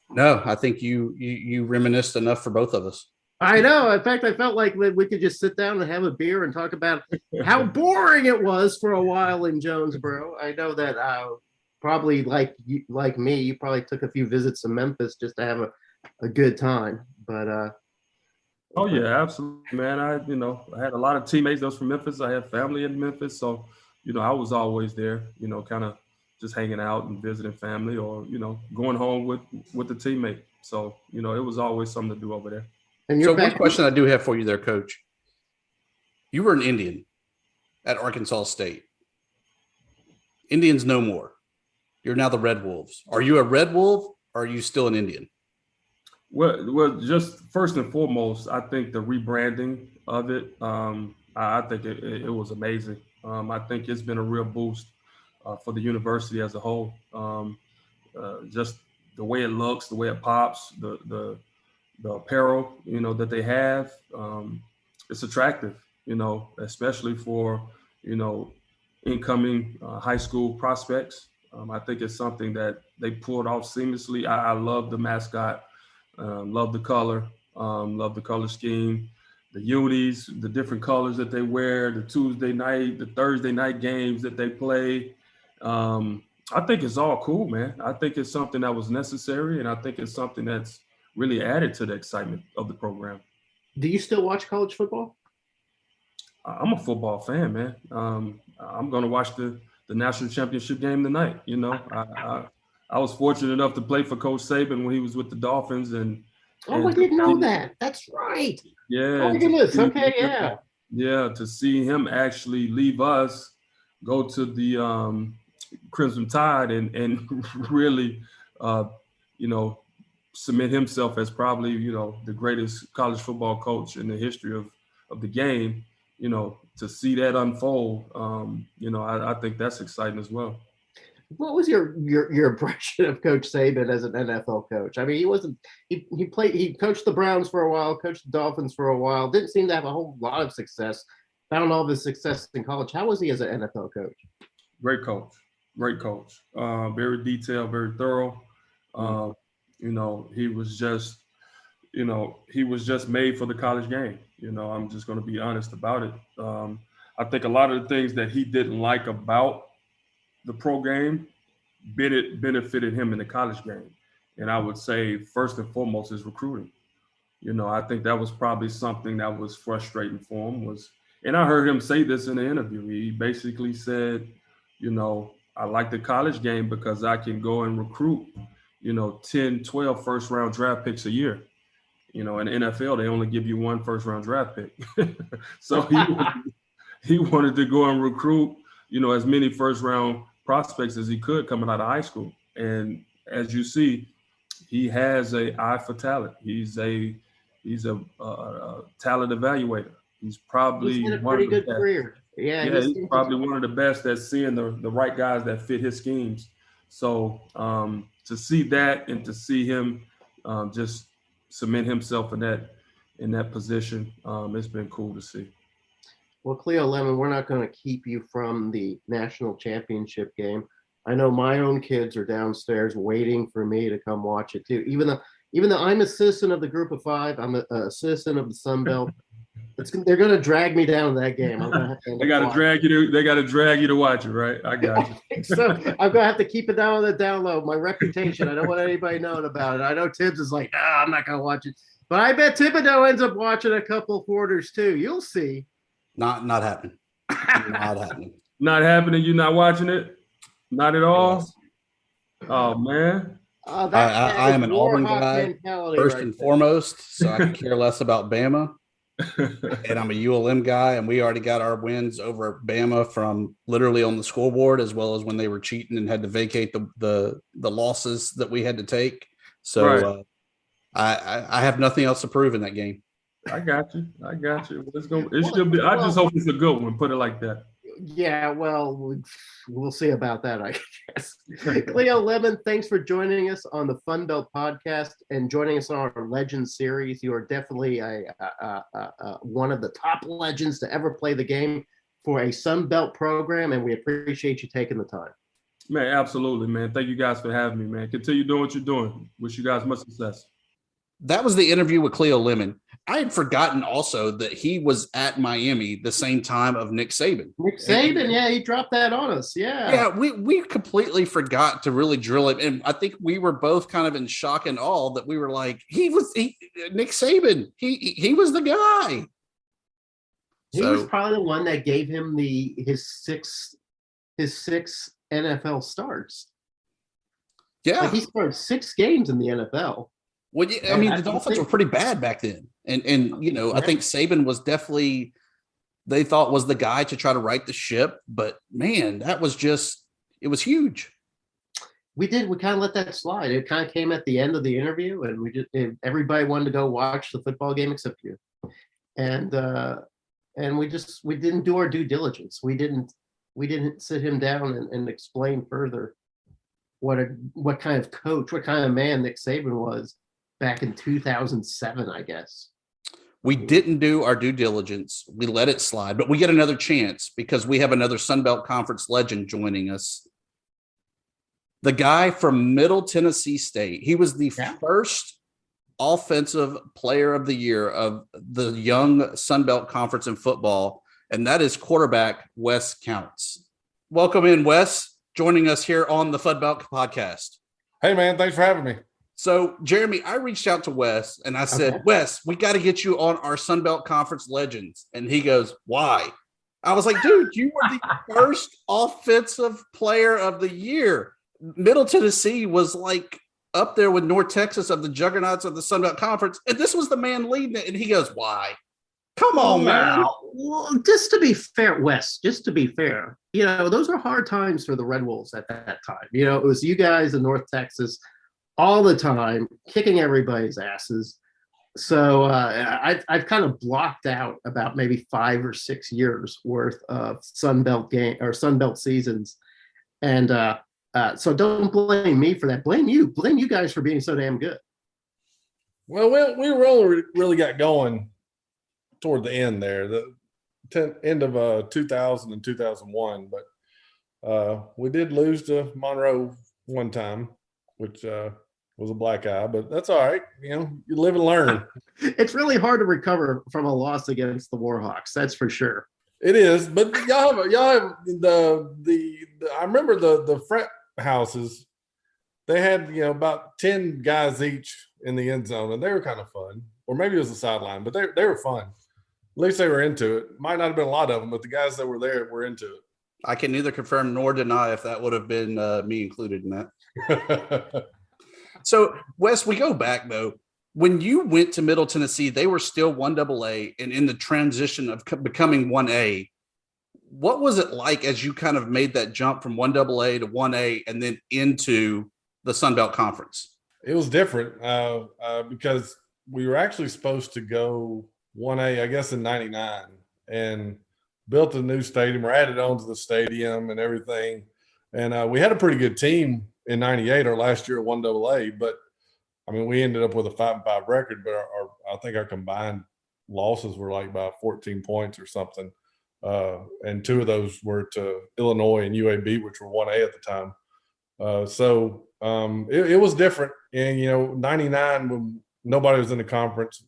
No, I think you reminisced enough for both of us. I know. In fact, I felt like we could just sit down and have a beer and talk about how boring it was for a while in Jonesboro. I know that probably like me, you probably took a few visits to Memphis just to have a good time. But oh yeah, absolutely, man. I had a lot of teammates that was from Memphis. I had family in Memphis, so I was always there. Kind of just hanging out and visiting family, or going home with the teammate. So it was always something to do over there. And so one question I do have for you there, Coach. You were an Indian at Arkansas State. Indians no more. You're now the Red Wolves. Are you a Red Wolf, or are you still an Indian? Well, just first and foremost, I think the rebranding of it, I think it was amazing. I think it's been a real boost for the university as a whole. Just the way it looks, the way it pops, the apparel, that they have, it's attractive, especially for, incoming high school prospects. I think it's something that they pulled off seamlessly. I love the mascot. Love the color, love the color scheme, the unis, the different colors that they wear, the Tuesday night, the Thursday night games that they play. I think it's all cool, man. I think it's something that was necessary, and I think it's something that's really added to the excitement of the program. Do you still watch college football? I'm a football fan, man. I'm going to watch the national championship game tonight. I was fortunate enough to play for Coach Saban when he was with the Dolphins, and I didn't know that. That's right. Yeah. Oh my goodness. Okay, yeah. Yeah, to see him actually leave us, go to the Crimson Tide, and really, cement himself as probably the greatest college football coach in the history of the game. To see that unfold, I think that's exciting as well. What was your impression of Coach Saban as an NFL coach? I mean, he coached the Browns for a while, coached the Dolphins for a while, didn't seem to have a whole lot of success, found all of his success in college. How was he as an NFL coach? Great coach. Very detailed, very thorough. He was just, he was just made for the college game. I'm just going to be honest about it. I think a lot of the things that he didn't like about the pro game benefited him in the college game. And I would say first and foremost is recruiting. I think that was probably something that was frustrating for him and I heard him say this in the interview. He basically said, I like the college game because I can go and recruit, 10, 12 first round draft picks a year. In the NFL, they only give you one first round draft pick. So he wanted to go and recruit, as many first round prospects as he could coming out of high school. And as you see, he has an eye for talent. He's a talent evaluator. He's probably had a pretty good career. Yeah, he's probably one of the best at seeing the right guys that fit his schemes. So to see that and to see him just cement himself in that position, it's been cool to see. Well, Cleo Lemon, we're not going to keep you from the national championship game. I know my own kids are downstairs waiting for me to come watch it too. Even though I'm a citizen of the Group of Five, I'm a citizen of the SunBelt. They're going to drag me down to that game. They got to drag you. They got to drag you to watch it, right? I got you. So I'm going to have to keep it down on the download. My reputation. I don't want anybody knowing about it. I know Tibbs is like, I'm not going to watch it, but I bet Thibodeaux ends up watching a couple quarters too. You'll see. Not happening. Not happening. Not happening. You're not watching it. Not at all. Yes. Oh man. I am an Auburn guy first and foremost, so I can care less about Bama. And I'm a ULM guy, and we already got our wins over Bama from literally on the scoreboard, as well as when they were cheating and had to vacate the losses that we had to take. So right. I have nothing else to prove in that game. I got you. It should be. I just hope it's a good one. Put it like that. Yeah, well, we'll see about that, I guess. Cleo Lemon, thanks for joining us on the FunBelt podcast and joining us on our Legends series. You are definitely one of the top legends to ever play the game for a SunBelt program, and we appreciate you taking the time. Man, absolutely, man. Thank you guys for having me, man. Continue doing what you're doing. Wish you guys much success. That was the interview with Cleo Lemon. I had forgotten also that he was at Miami the same time of Nick Saban. Yeah, he dropped that on us. Yeah, we completely forgot to really drill it, and I think we were both kind of in shock and awe that we were like, Nick Saban. He was the guy. He was probably the one that gave him his six NFL starts. Yeah, like he started 6 games in the NFL. Well, yeah, I mean, the Dolphins were pretty bad back then. And I think Saban was definitely, they thought was the guy to try to right the ship. But, man, it was huge. We kind of let that slide. It kind of came at the end of the interview, and everybody wanted to go watch the football game except you. And we didn't do our due diligence. We didn't sit him down and explain further what kind of coach, what kind of man Nick Saban was back in 2007, I guess. We didn't do our due diligence. We let it slide, but we get another chance because we have another SunBelt Conference legend joining us. The guy from Middle Tennessee State. He was the first offensive player of the year of the young SunBelt Conference in football, and that is quarterback Wes Counts. Welcome in, Wes, joining us here on the FunBelt podcast. Hey, man, thanks for having me. So, Jeremy, I reached out to Wes and I said, Wes, we got to get you on our SunBelt Conference Legends. And he goes, why? I was like, dude, you were the first offensive player of the year. Middle Tennessee was like up there with North Texas of the juggernauts of the SunBelt Conference. And this was the man leading it. And he goes, why? Come on, man. Well, just to be fair, Wes, those are hard times for the Red Wolves at that time. It was you guys in North Texas all the time, kicking everybody's asses. So I've kind of blocked out about maybe 5 or 6 years worth of SunBelt game or SunBelt seasons, and so don't blame me for that. Blame you guys for being so damn good. Well, we really got going toward the end there, the end of 2000 and 2001, but we did lose to Monroe one time, which was a black eye, but that's all right. You live and learn. It's really hard to recover from a loss against the Warhawks. That's for sure. It is, but y'all have the I remember the frat houses. They had about 10 guys each in the end zone, and they were kind of fun. or maybe it was the sideline, but they were fun. At least they were into it. Might not have been a lot of them, but the guys that were there were into it. I can neither confirm nor deny if that would have been me included in that. So, Wes, we go back, though. When you went to Middle Tennessee, they were still 1AA and in the transition of becoming 1A. What was it like as you kind of made that jump from 1AA to 1A and then into the SunBelt Conference? It was different because we were actually supposed to go 1A, I guess, in 99 and built a new stadium or added on to the stadium and everything. And we had a pretty good team in 98, our last year at 1AA, but I mean, we ended up with a 5-5 record, but I think our combined losses were like about 14 points or something. And 2 of those were to Illinois and UAB, which were 1A at the time. It was different. And, 99, when nobody was in the conference,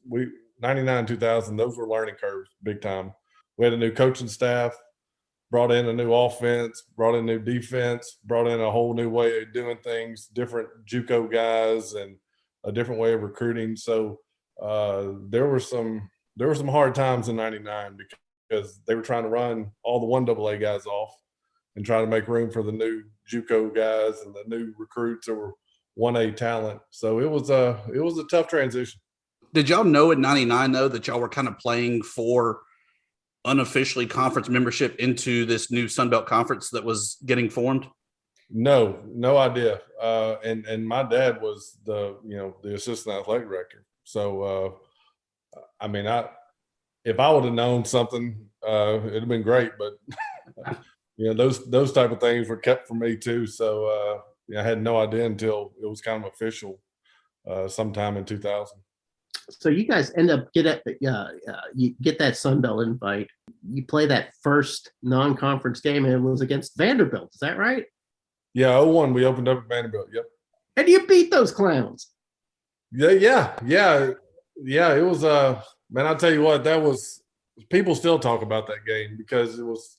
99, 2000, those were learning curves big time. We had a new coaching staff, brought in a new offense, brought in new defense, brought in a whole new way of doing things, different JUCO guys and a different way of recruiting. So there were some hard times in 99 because they were trying to run all the 1AA guys off and try to make room for the new JUCO guys and the new recruits that were 1A talent. So it was a tough transition. Did y'all know in 99, though, that y'all were kind of playing for unofficially conference membership into this new SunBelt Conference that was getting formed? No idea. And my dad was the assistant athletic director. So, if I would have known something, it'd have been great, but those type of things were kept from me too. So, I had no idea until it was kind of official sometime in 2000. So you guys end up you get that SunBelt invite. You play that first non-conference game, and it was against Vanderbilt. Is that right? Yeah, 01, we opened up at Vanderbilt. Yep. And you beat those clowns. Yeah. It was man, I'll tell you what, that was, people still talk about that game because it was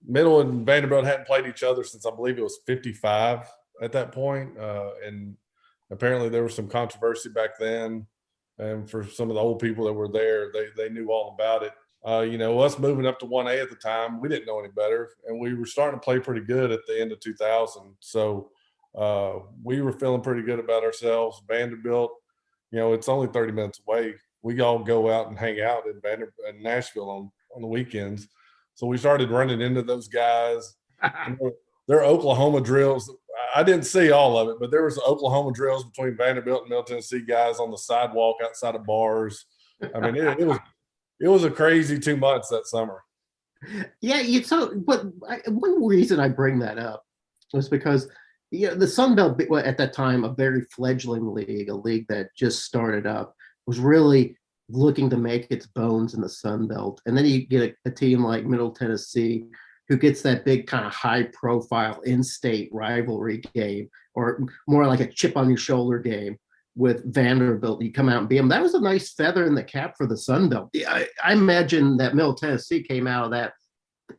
Middle and Vanderbilt hadn't played each other since I believe it was 55 at that point. And apparently there was some controversy back then. And for some of the old people that were there, they knew all about it. Us moving up to 1A at the time, we didn't know any better. And we were starting to play pretty good at the end of 2000. So we were feeling pretty good about ourselves. Vanderbilt, it's only 30 minutes away. We all go out and hang out in Nashville on the weekends. So we started running into those guys. Their Oklahoma drills, I didn't see all of it, but there was Oklahoma drills between Vanderbilt and Middle Tennessee guys on the sidewalk outside of bars. I mean, it was a crazy 2 months that summer. Yeah, but one reason I bring that up was because the SunBelt at that time, a very fledgling league, a league that just started up, was really looking to make its bones in the SunBelt. And then you get a team like Middle Tennessee who gets that big kind of high-profile in-state rivalry game, or more like a chip on your shoulder game with Vanderbilt. You come out and beat them. That was a nice feather in the cap for the SunBelt. I imagine that Middle Tennessee came out of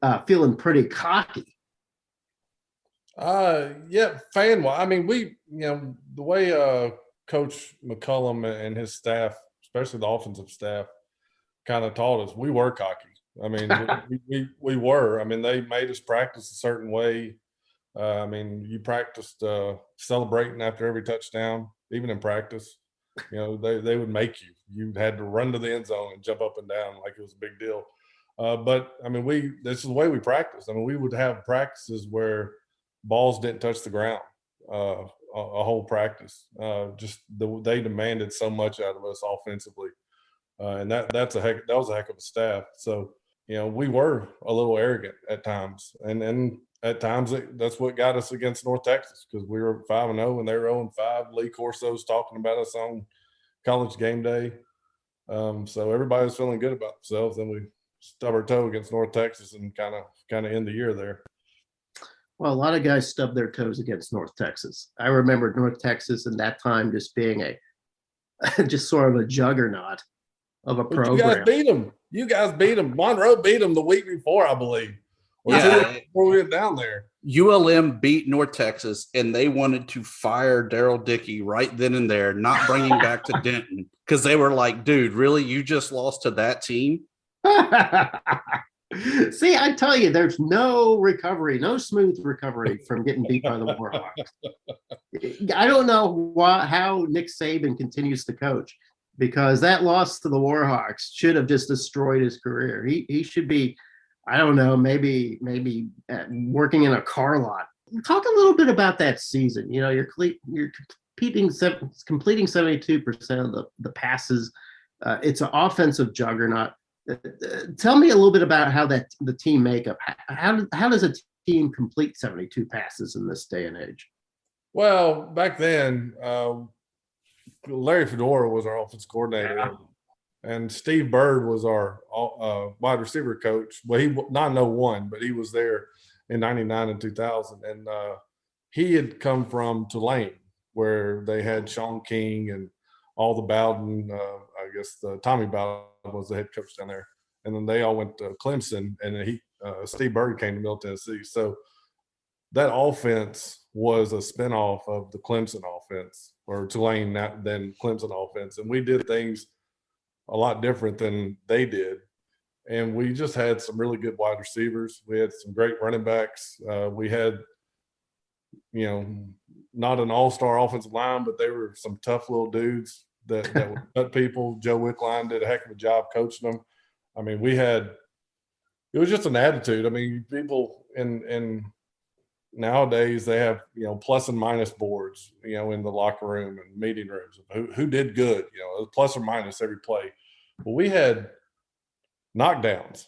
that feeling pretty cocky. Yeah, fan-wise. I mean, the way Coach McCullum and his staff, especially the offensive staff, kind of taught us, we were cocky. I mean, we were. I mean, they made us practice a certain way. You practiced celebrating after every touchdown, even in practice. They would make you. You had to run to the end zone and jump up and down like it was a big deal. But I mean, this is the way we practiced. I mean, we would have practices where balls didn't touch the ground a whole practice. They demanded so much out of us offensively, and that was a heck of a staff. So we were a little arrogant at times, and at times that's what got us against North Texas, because we were 5-0 and they were 0-5. Lee Corso's talking about us on College Game Day, so everybody was feeling good about themselves, and we stubbed our toe against North Texas and kind of end the year there. Well, a lot of guys stubbed their toes against North Texas. I remember North Texas in that time just being just sort of a juggernaut of a program. You guys beat them. Monroe beat them the week before, I believe. Before we went down there. ULM beat North Texas, and they wanted to fire Daryl Dickey right then and there, not bring him back to Denton, because they were like, dude, really? You just lost to that team? See, I tell you, there's no recovery, no smooth recovery from getting beat by the Warhawks. I don't know how Nick Saban continues to coach, because that loss to the Warhawks should have just destroyed his career. He should be, I don't know, maybe working in a car lot. Talk a little bit about that season. You know, you're completing 72% of the passes. It's an offensive juggernaut. Tell me a little bit about how the team makeup. How does a team complete 72 passes in this day and age? Well, back then, Larry Fedora was our offensive coordinator, and Steve Bird was our wide receiver coach. Well, he not in 01, but he was there in 99 and 2000. And he had come from Tulane, where they had Sean King and all the Bowden, I guess Tommy Bowden was the head coach down there. And then they all went to Clemson, and Steve Bird came to Middle Tennessee. So that offense was a spinoff of the Clemson offense, or Tulane than Clemson offense. And we did things a lot different than they did. And we just had some really good wide receivers. We had some great running backs. We had, not an all-star offensive line, but they were some tough little dudes that would cut people. Joe Wickline did a heck of a job coaching them. I mean, it was just an attitude. I mean, people in nowadays they have, plus and minus boards, in the locker room and meeting rooms. Who did good, it was plus or minus every play. Well, we had knockdowns.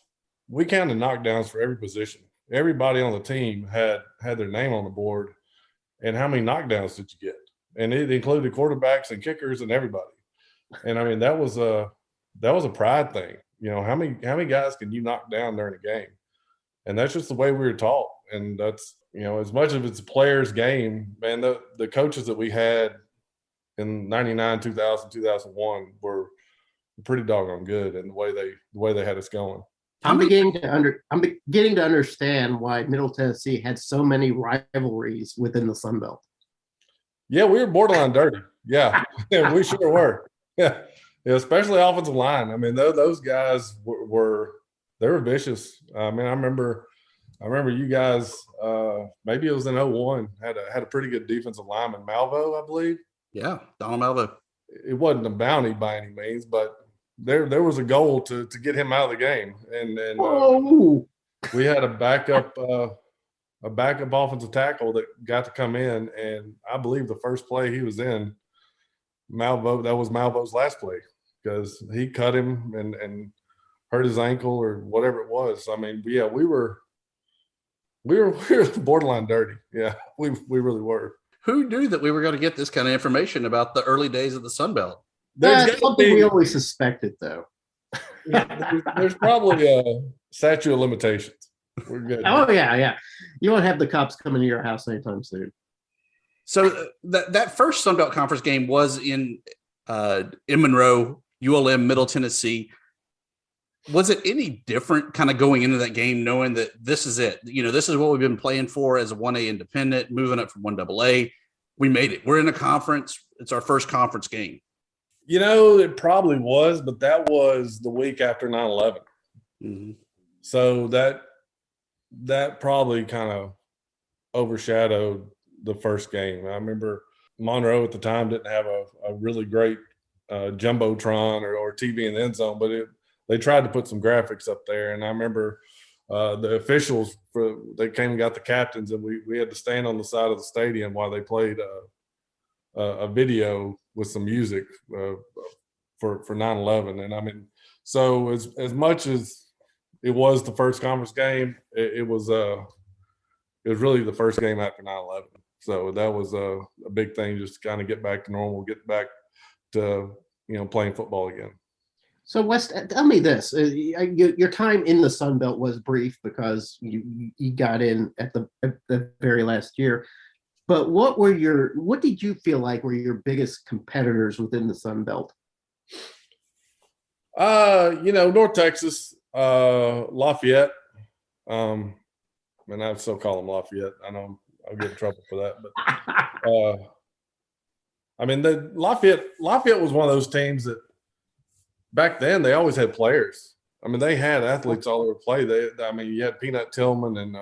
We counted knockdowns for every position. Everybody on the team had their name on the board. And how many knockdowns did you get? And it included quarterbacks and kickers and everybody. And I mean, that was a pride thing. How many guys can you knock down during a game? And that's just the way we were taught. And that's, as much as it's a player's game, man, the coaches that we had in 99, 2000, 2001 were pretty doggone good in the way they had us going. I'm beginning to understand why Middle Tennessee had so many rivalries within the SunBelt. Yeah, we were borderline dirty. Yeah, we sure were. Yeah, especially offensive line. I mean, those guys were vicious. I mean, I remember you guys. Maybe it was in 01. Had a pretty good defensive lineman, Malvo, I believe. Yeah, Donald Malvo. It wasn't a bounty by any means, but there was a goal to get him out of the game, and we had a backup offensive tackle that got to come in, and I believe the first play he was in, that was Malvo's last play, because he cut him and hurt his ankle or whatever it was. I mean, yeah, we were borderline dirty. Yeah, we really were. Who knew that we were going to get this kind of information about the early days of the SunBelt? That's something we always suspected, though. There's probably a statute of limitations. We're good. Oh, yeah. You won't have the cops coming to your house anytime soon. So that first SunBelt Conference game was in Monroe, ULM, Middle Tennessee. Was it any different kind of going into that game, knowing that this is it? This is what we've been playing for as a 1A independent, moving up from 1AA. We made it. We're in a conference. It's our first conference game. It probably was, but that was the week after 9/11. Mm-hmm. So that probably kind of overshadowed the first game. I remember Monroe at the time didn't have a really great jumbotron or TV in the end zone, but they tried to put some graphics up there. And I remember the officials they came and got the captains, and we had to stand on the side of the stadium while they played a video with some music for 9/11. And I mean, so as much as it was the first conference game, it was really the first game after 9/11. So that was a big thing, just to kind of get back to normal, get back to playing football again. So Wes, tell me this: your time in the SunBelt was brief because you got in at the very last year. But what did you feel like were your biggest competitors within the SunBelt? North Texas, Lafayette, mean, I still call them Lafayette. I know I'll get in trouble for that, but I mean, the Lafayette was one of those teams that back then they always had players. I mean, they had athletes all over the play. You had Peanut Tillman and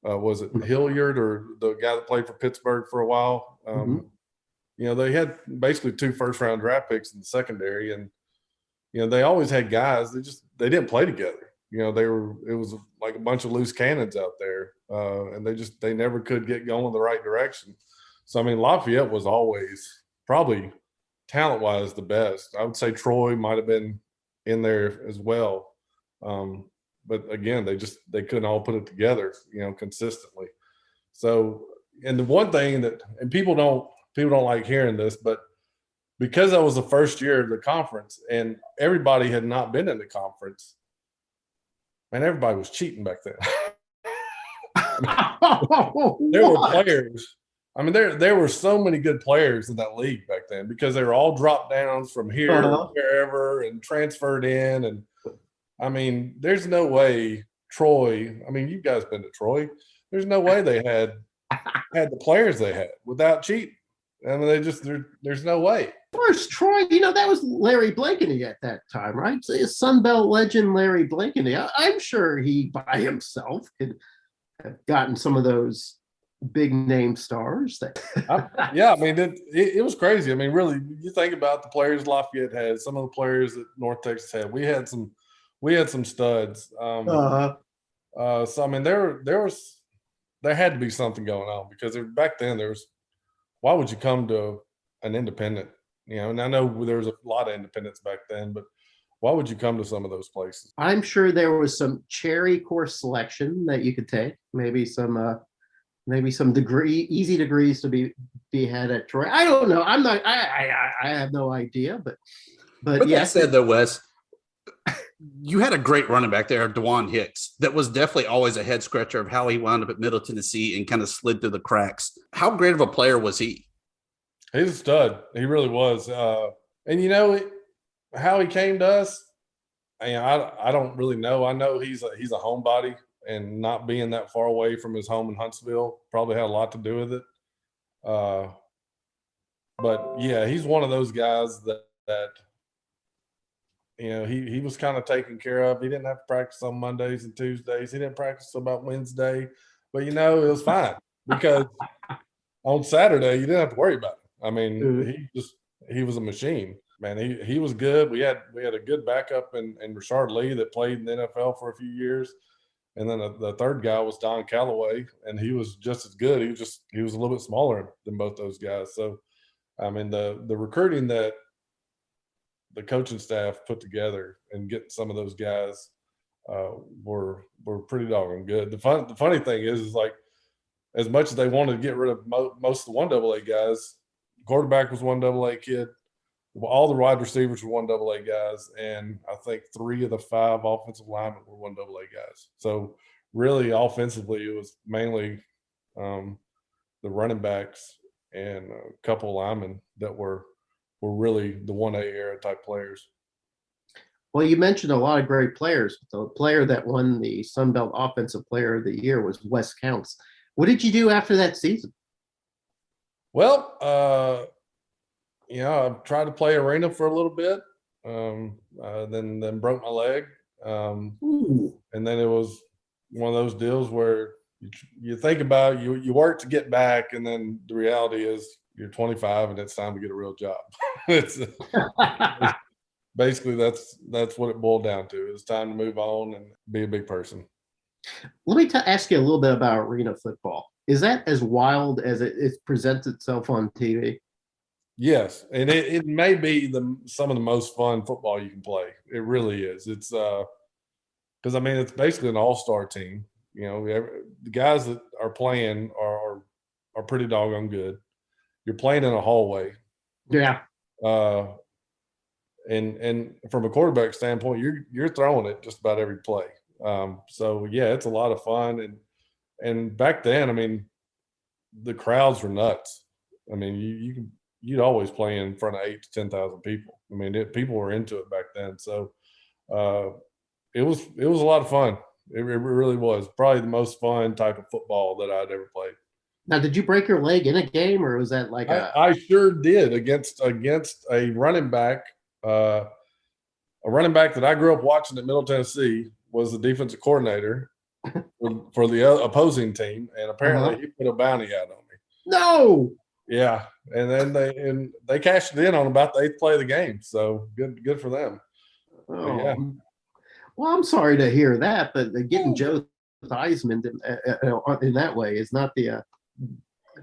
was it Hilliard or the guy that played for Pittsburgh for a while? They had basically 2 first-round draft picks in the secondary, and they always had guys. They didn't play together. It was like a bunch of loose cannons out there, and they never could get going in the right direction. So I mean, Lafayette was always probably talent-wise the best. I would say Troy might have been in there as well, but again, they couldn't all put it together, consistently. So, and the one thing that people don't like hearing this, but because that was the first year of the conference and everybody had not been in the conference, man, everybody was cheating back then. There were players. I mean, there were so many good players in that league back then because they were all drop downs from here to wherever and transferred in. And I mean, there's no way Troy. I mean, you guys been to Troy. There's no way they had the players they had without cheating. I mean, there's no way. Of course, Troy, that was Larry Blakeney at that time, right? SunBelt legend Larry Blakeney. I'm sure he by himself could have gotten some of those big name stars. Yeah, I mean, it was crazy. I mean, really, you think about the players Lafayette had, some of the players that North Texas had. We had some studs. So I mean, there had to be something going on because back then there was. Why would you come to an independent? And I know there was a lot of independents back then, but why would you come to some of those places? I'm sure there was some cherry course selection that you could take. Maybe some easy degrees to be had at Troy. I don't know. I have no idea, but yes. That said, though, Wes, you had a great running back there, DeJuan Hicks, that was definitely always a head scratcher of how he wound up at Middle Tennessee and kind of slid through the cracks. How great of a player was he? He's a stud. He really was. And how he came to us, I don't really know. I know he's a homebody, and not being that far away from his home in Huntsville probably had a lot to do with it. But yeah, he's one of those guys that he was kind of taken care of. He didn't have to practice on Mondays and Tuesdays. He didn't practice about Wednesday, but it was fine because on Saturday you didn't have to worry about it. I mean, he was a machine, man. He was good. We had a good backup in Rashard Lee that played in the NFL for a few years, and then the third guy was Don Callaway, and he was just as good. He was a little bit smaller than both those guys. So, I mean, the recruiting that the coaching staff put together and getting some of those guys were pretty doggone good. The funny thing is like, as much as they wanted to get rid of most of the 1AA guys, quarterback was 1AA kid. All the wide receivers were 1AA guys, and I think 3 of the 5 offensive linemen were 1AA guys. So really, offensively, it was mainly the running backs and a couple of linemen that were really the 1A era type players. Well, you mentioned a lot of great players. The player that won the SunBelt Offensive Player of the Year was Wes Counts. What did you do after that season? Well, I tried to play arena for a little bit, then broke my leg. And then it was one of those deals where you think about it, you work to get back, and then the reality is you're 25 and it's time to get a real job. It's basically that's what it boiled down to. It's time to move on and be a big person. Let me ask you a little bit about arena football. Is that as wild as it presents itself on TV? Yes, and it may be some of the most fun football you can play. It really is. It's because I mean it's basically an all-star team. The guys that are playing are pretty doggone good. You're playing in a hallway. Yeah. And from a quarterback standpoint, you're throwing it just about every play. So yeah, it's a lot of fun. And back then, I mean, the crowds were nuts. I mean, you'd always play in front of 8,000 to 10,000 people. I mean, people were into it back then. So it was a lot of fun. It really was probably the most fun type of football that I'd ever played. Now, did you break your leg in a game, or was that like I sure did against a running back. A running back that I grew up watching at Middle Tennessee was the defensive coordinator for the opposing team, and apparently he put a bounty out on me. No. Yeah, and then they cashed it in on about the 8th play of the game. So good for them. Oh, yeah. Well, I'm sorry to hear that, but getting Joe Theismann in that way is not the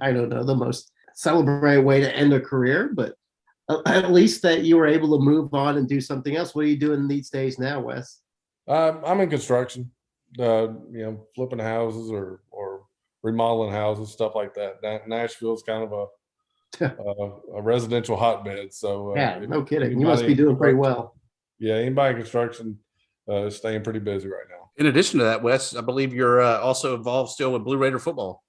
I don't know, the most celebrated way to end a career, but at least that you were able to move on and do something else. What are you doing these days now, Wes? I'm in construction, flipping houses or remodeling houses, stuff like that. Nashville's kind of a residential hotbed. So yeah, no kidding. You must be doing pretty well. Yeah, anybody in construction is staying pretty busy right now. In addition to that, Wes, I believe you're also involved still with Blue Raider football.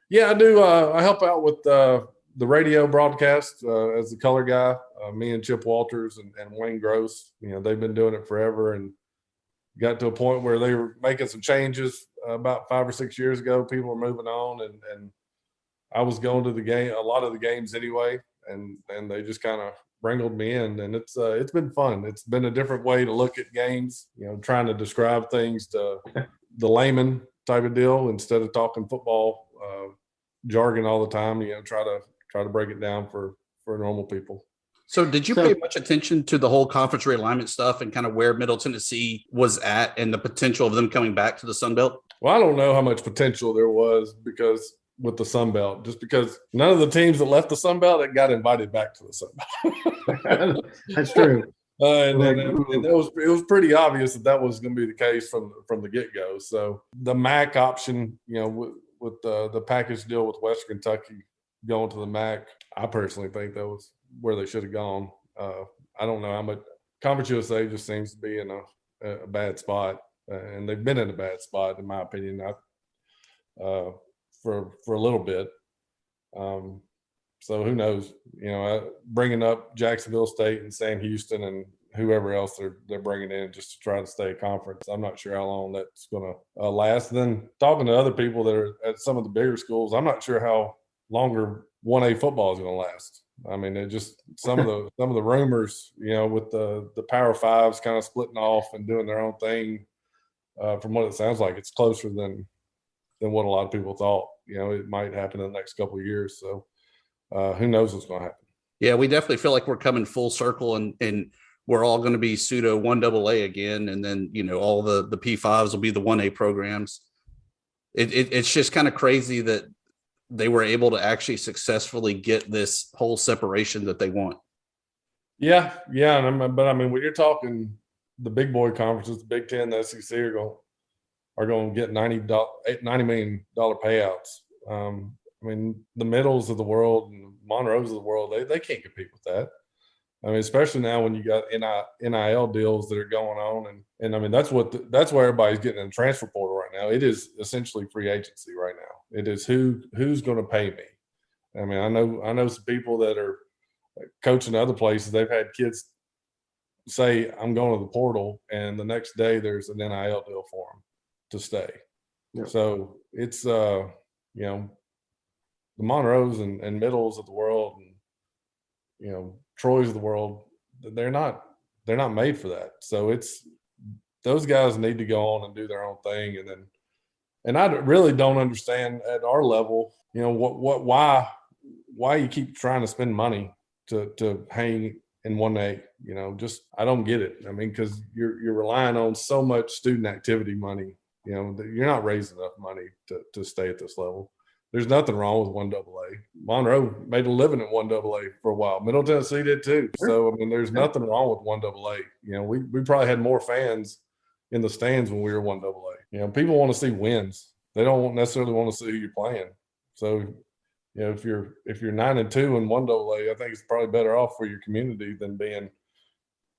Yeah, I do. I help out with the radio broadcast as the color guy. Me and Chip Walters and Wayne Gross, they've been doing it forever and got to a point where they were making some changes about 5 or 6 years ago. People were moving on, and I was going to a lot of the games anyway, and they just kind of wrangled me in, and it's been fun. It's been a different way to look at games, trying to describe things to the layman type of deal instead of talking football jargon all the time. Try to break it down for normal people. So did you pay much attention to the whole conference realignment stuff and kind of where Middle Tennessee was at and the potential of them coming back to the SunBelt? Well, I don't know how much potential there was with the SunBelt, just because none of the teams that left the SunBelt got invited back to the SunBelt. That's true. And it was pretty obvious that was going to be the case from the get-go. So the MAC option, with the package deal with Western Kentucky going to the MAC, I personally think that was where they should have gone. I don't know how much. Conference USA just seems to be in a bad spot, and they've been in a bad spot, in my opinion, for a little bit. So who knows? Bringing up Jacksonville State and Sam Houston and whoever else they're bringing in just to try to stay a conference. I'm not sure how long that's going to last. And then talking to other people that are at some of the bigger schools, I'm not sure how longer 1A football is going to last. I mean, it just some of the rumors, with the Power Fives kind of splitting off and doing their own thing. From what it sounds like, it's closer than what a lot of people thought. It might happen in the next couple of years. So who knows what's going to happen? Yeah, we definitely feel like we're coming full circle and we're all going to be pseudo 1AA again. And then, all the P5s will be the 1A programs. It's just kind of crazy that they were able to actually successfully get this whole separation that they want. Yeah. But I mean, when you're talking the big boy conferences, the Big Ten, the SEC are going to get $90 million payouts. I mean, the Middles of the world and Monroes of the world, they can't compete with that. I mean, especially now when you got NIL deals that are going on, and I mean that's where everybody's getting in the transfer portal right now. It is essentially free agency right now. It is who's going to pay me. I mean, I know some people that are coaching other places. They've had kids say, "I'm going to the portal," and the next day there's an NIL deal for them to stay. Yep. So it's the Monroes and Middles of the world, and Troy's of the world, they're not made for that. So it's those guys need to go on and do their own thing. And I really don't understand at our level, why you keep trying to spend money to hang in 1A, just I don't get it. I mean, because you're relying on so much student activity money, you're not raising enough money to stay at this level. There's nothing wrong with 1AA. Monroe made a living at 1AA for a while. Middle Tennessee did too. So, I mean, there's nothing wrong with 1AA. We probably had more fans in the stands when we were 1AA. People want to see wins. They don't necessarily want to see who you're playing. So, if you're 9-2 in 1AA, I think it's probably better off for your community than being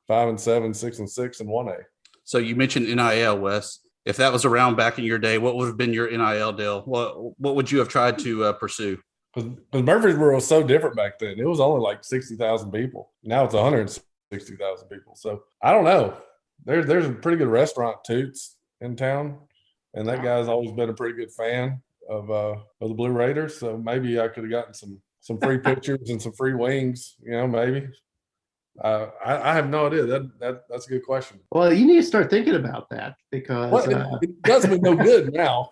5-7, 6-6 in 1A. So you mentioned NIL, Wes. If that was around back in your day, what would have been your NIL deal? What would you have tried to pursue? Because Murfreesboro was so different back then. It was only like 60,000 people. Now it's 160,000 people. So I don't know. There's a pretty good restaurant, Toots, in town, and that guy's always been a pretty good fan of the Blue Raiders. So maybe I could have gotten some free pictures and some free wings. Maybe. I have no idea. That's a good question. Well, you need to start thinking about that because it does me no good now.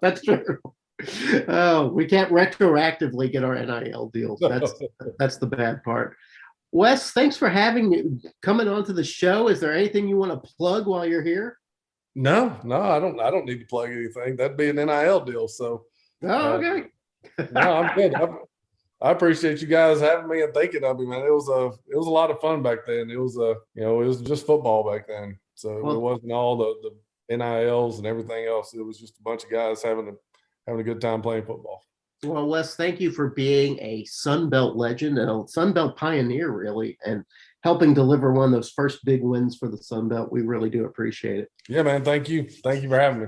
That's true. Oh, we can't retroactively get our NIL deals. That's the bad part. Wes, thanks for coming on to the show. Is there anything you want to plug while you're here? No, I don't need to plug anything. That'd be an NIL deal. So. Okay. No, I'm good. I appreciate you guys having me and thinking of me, man. It was a lot of fun back then. It was it was just football back then. So it wasn't all the NILs and everything else. It was just a bunch of guys having a good time playing football. Well, Wes, thank you for being a SunBelt legend and a SunBelt pioneer, really, and helping deliver one of those first big wins for the SunBelt. We really do appreciate it. Yeah, man. Thank you. Thank you for having me.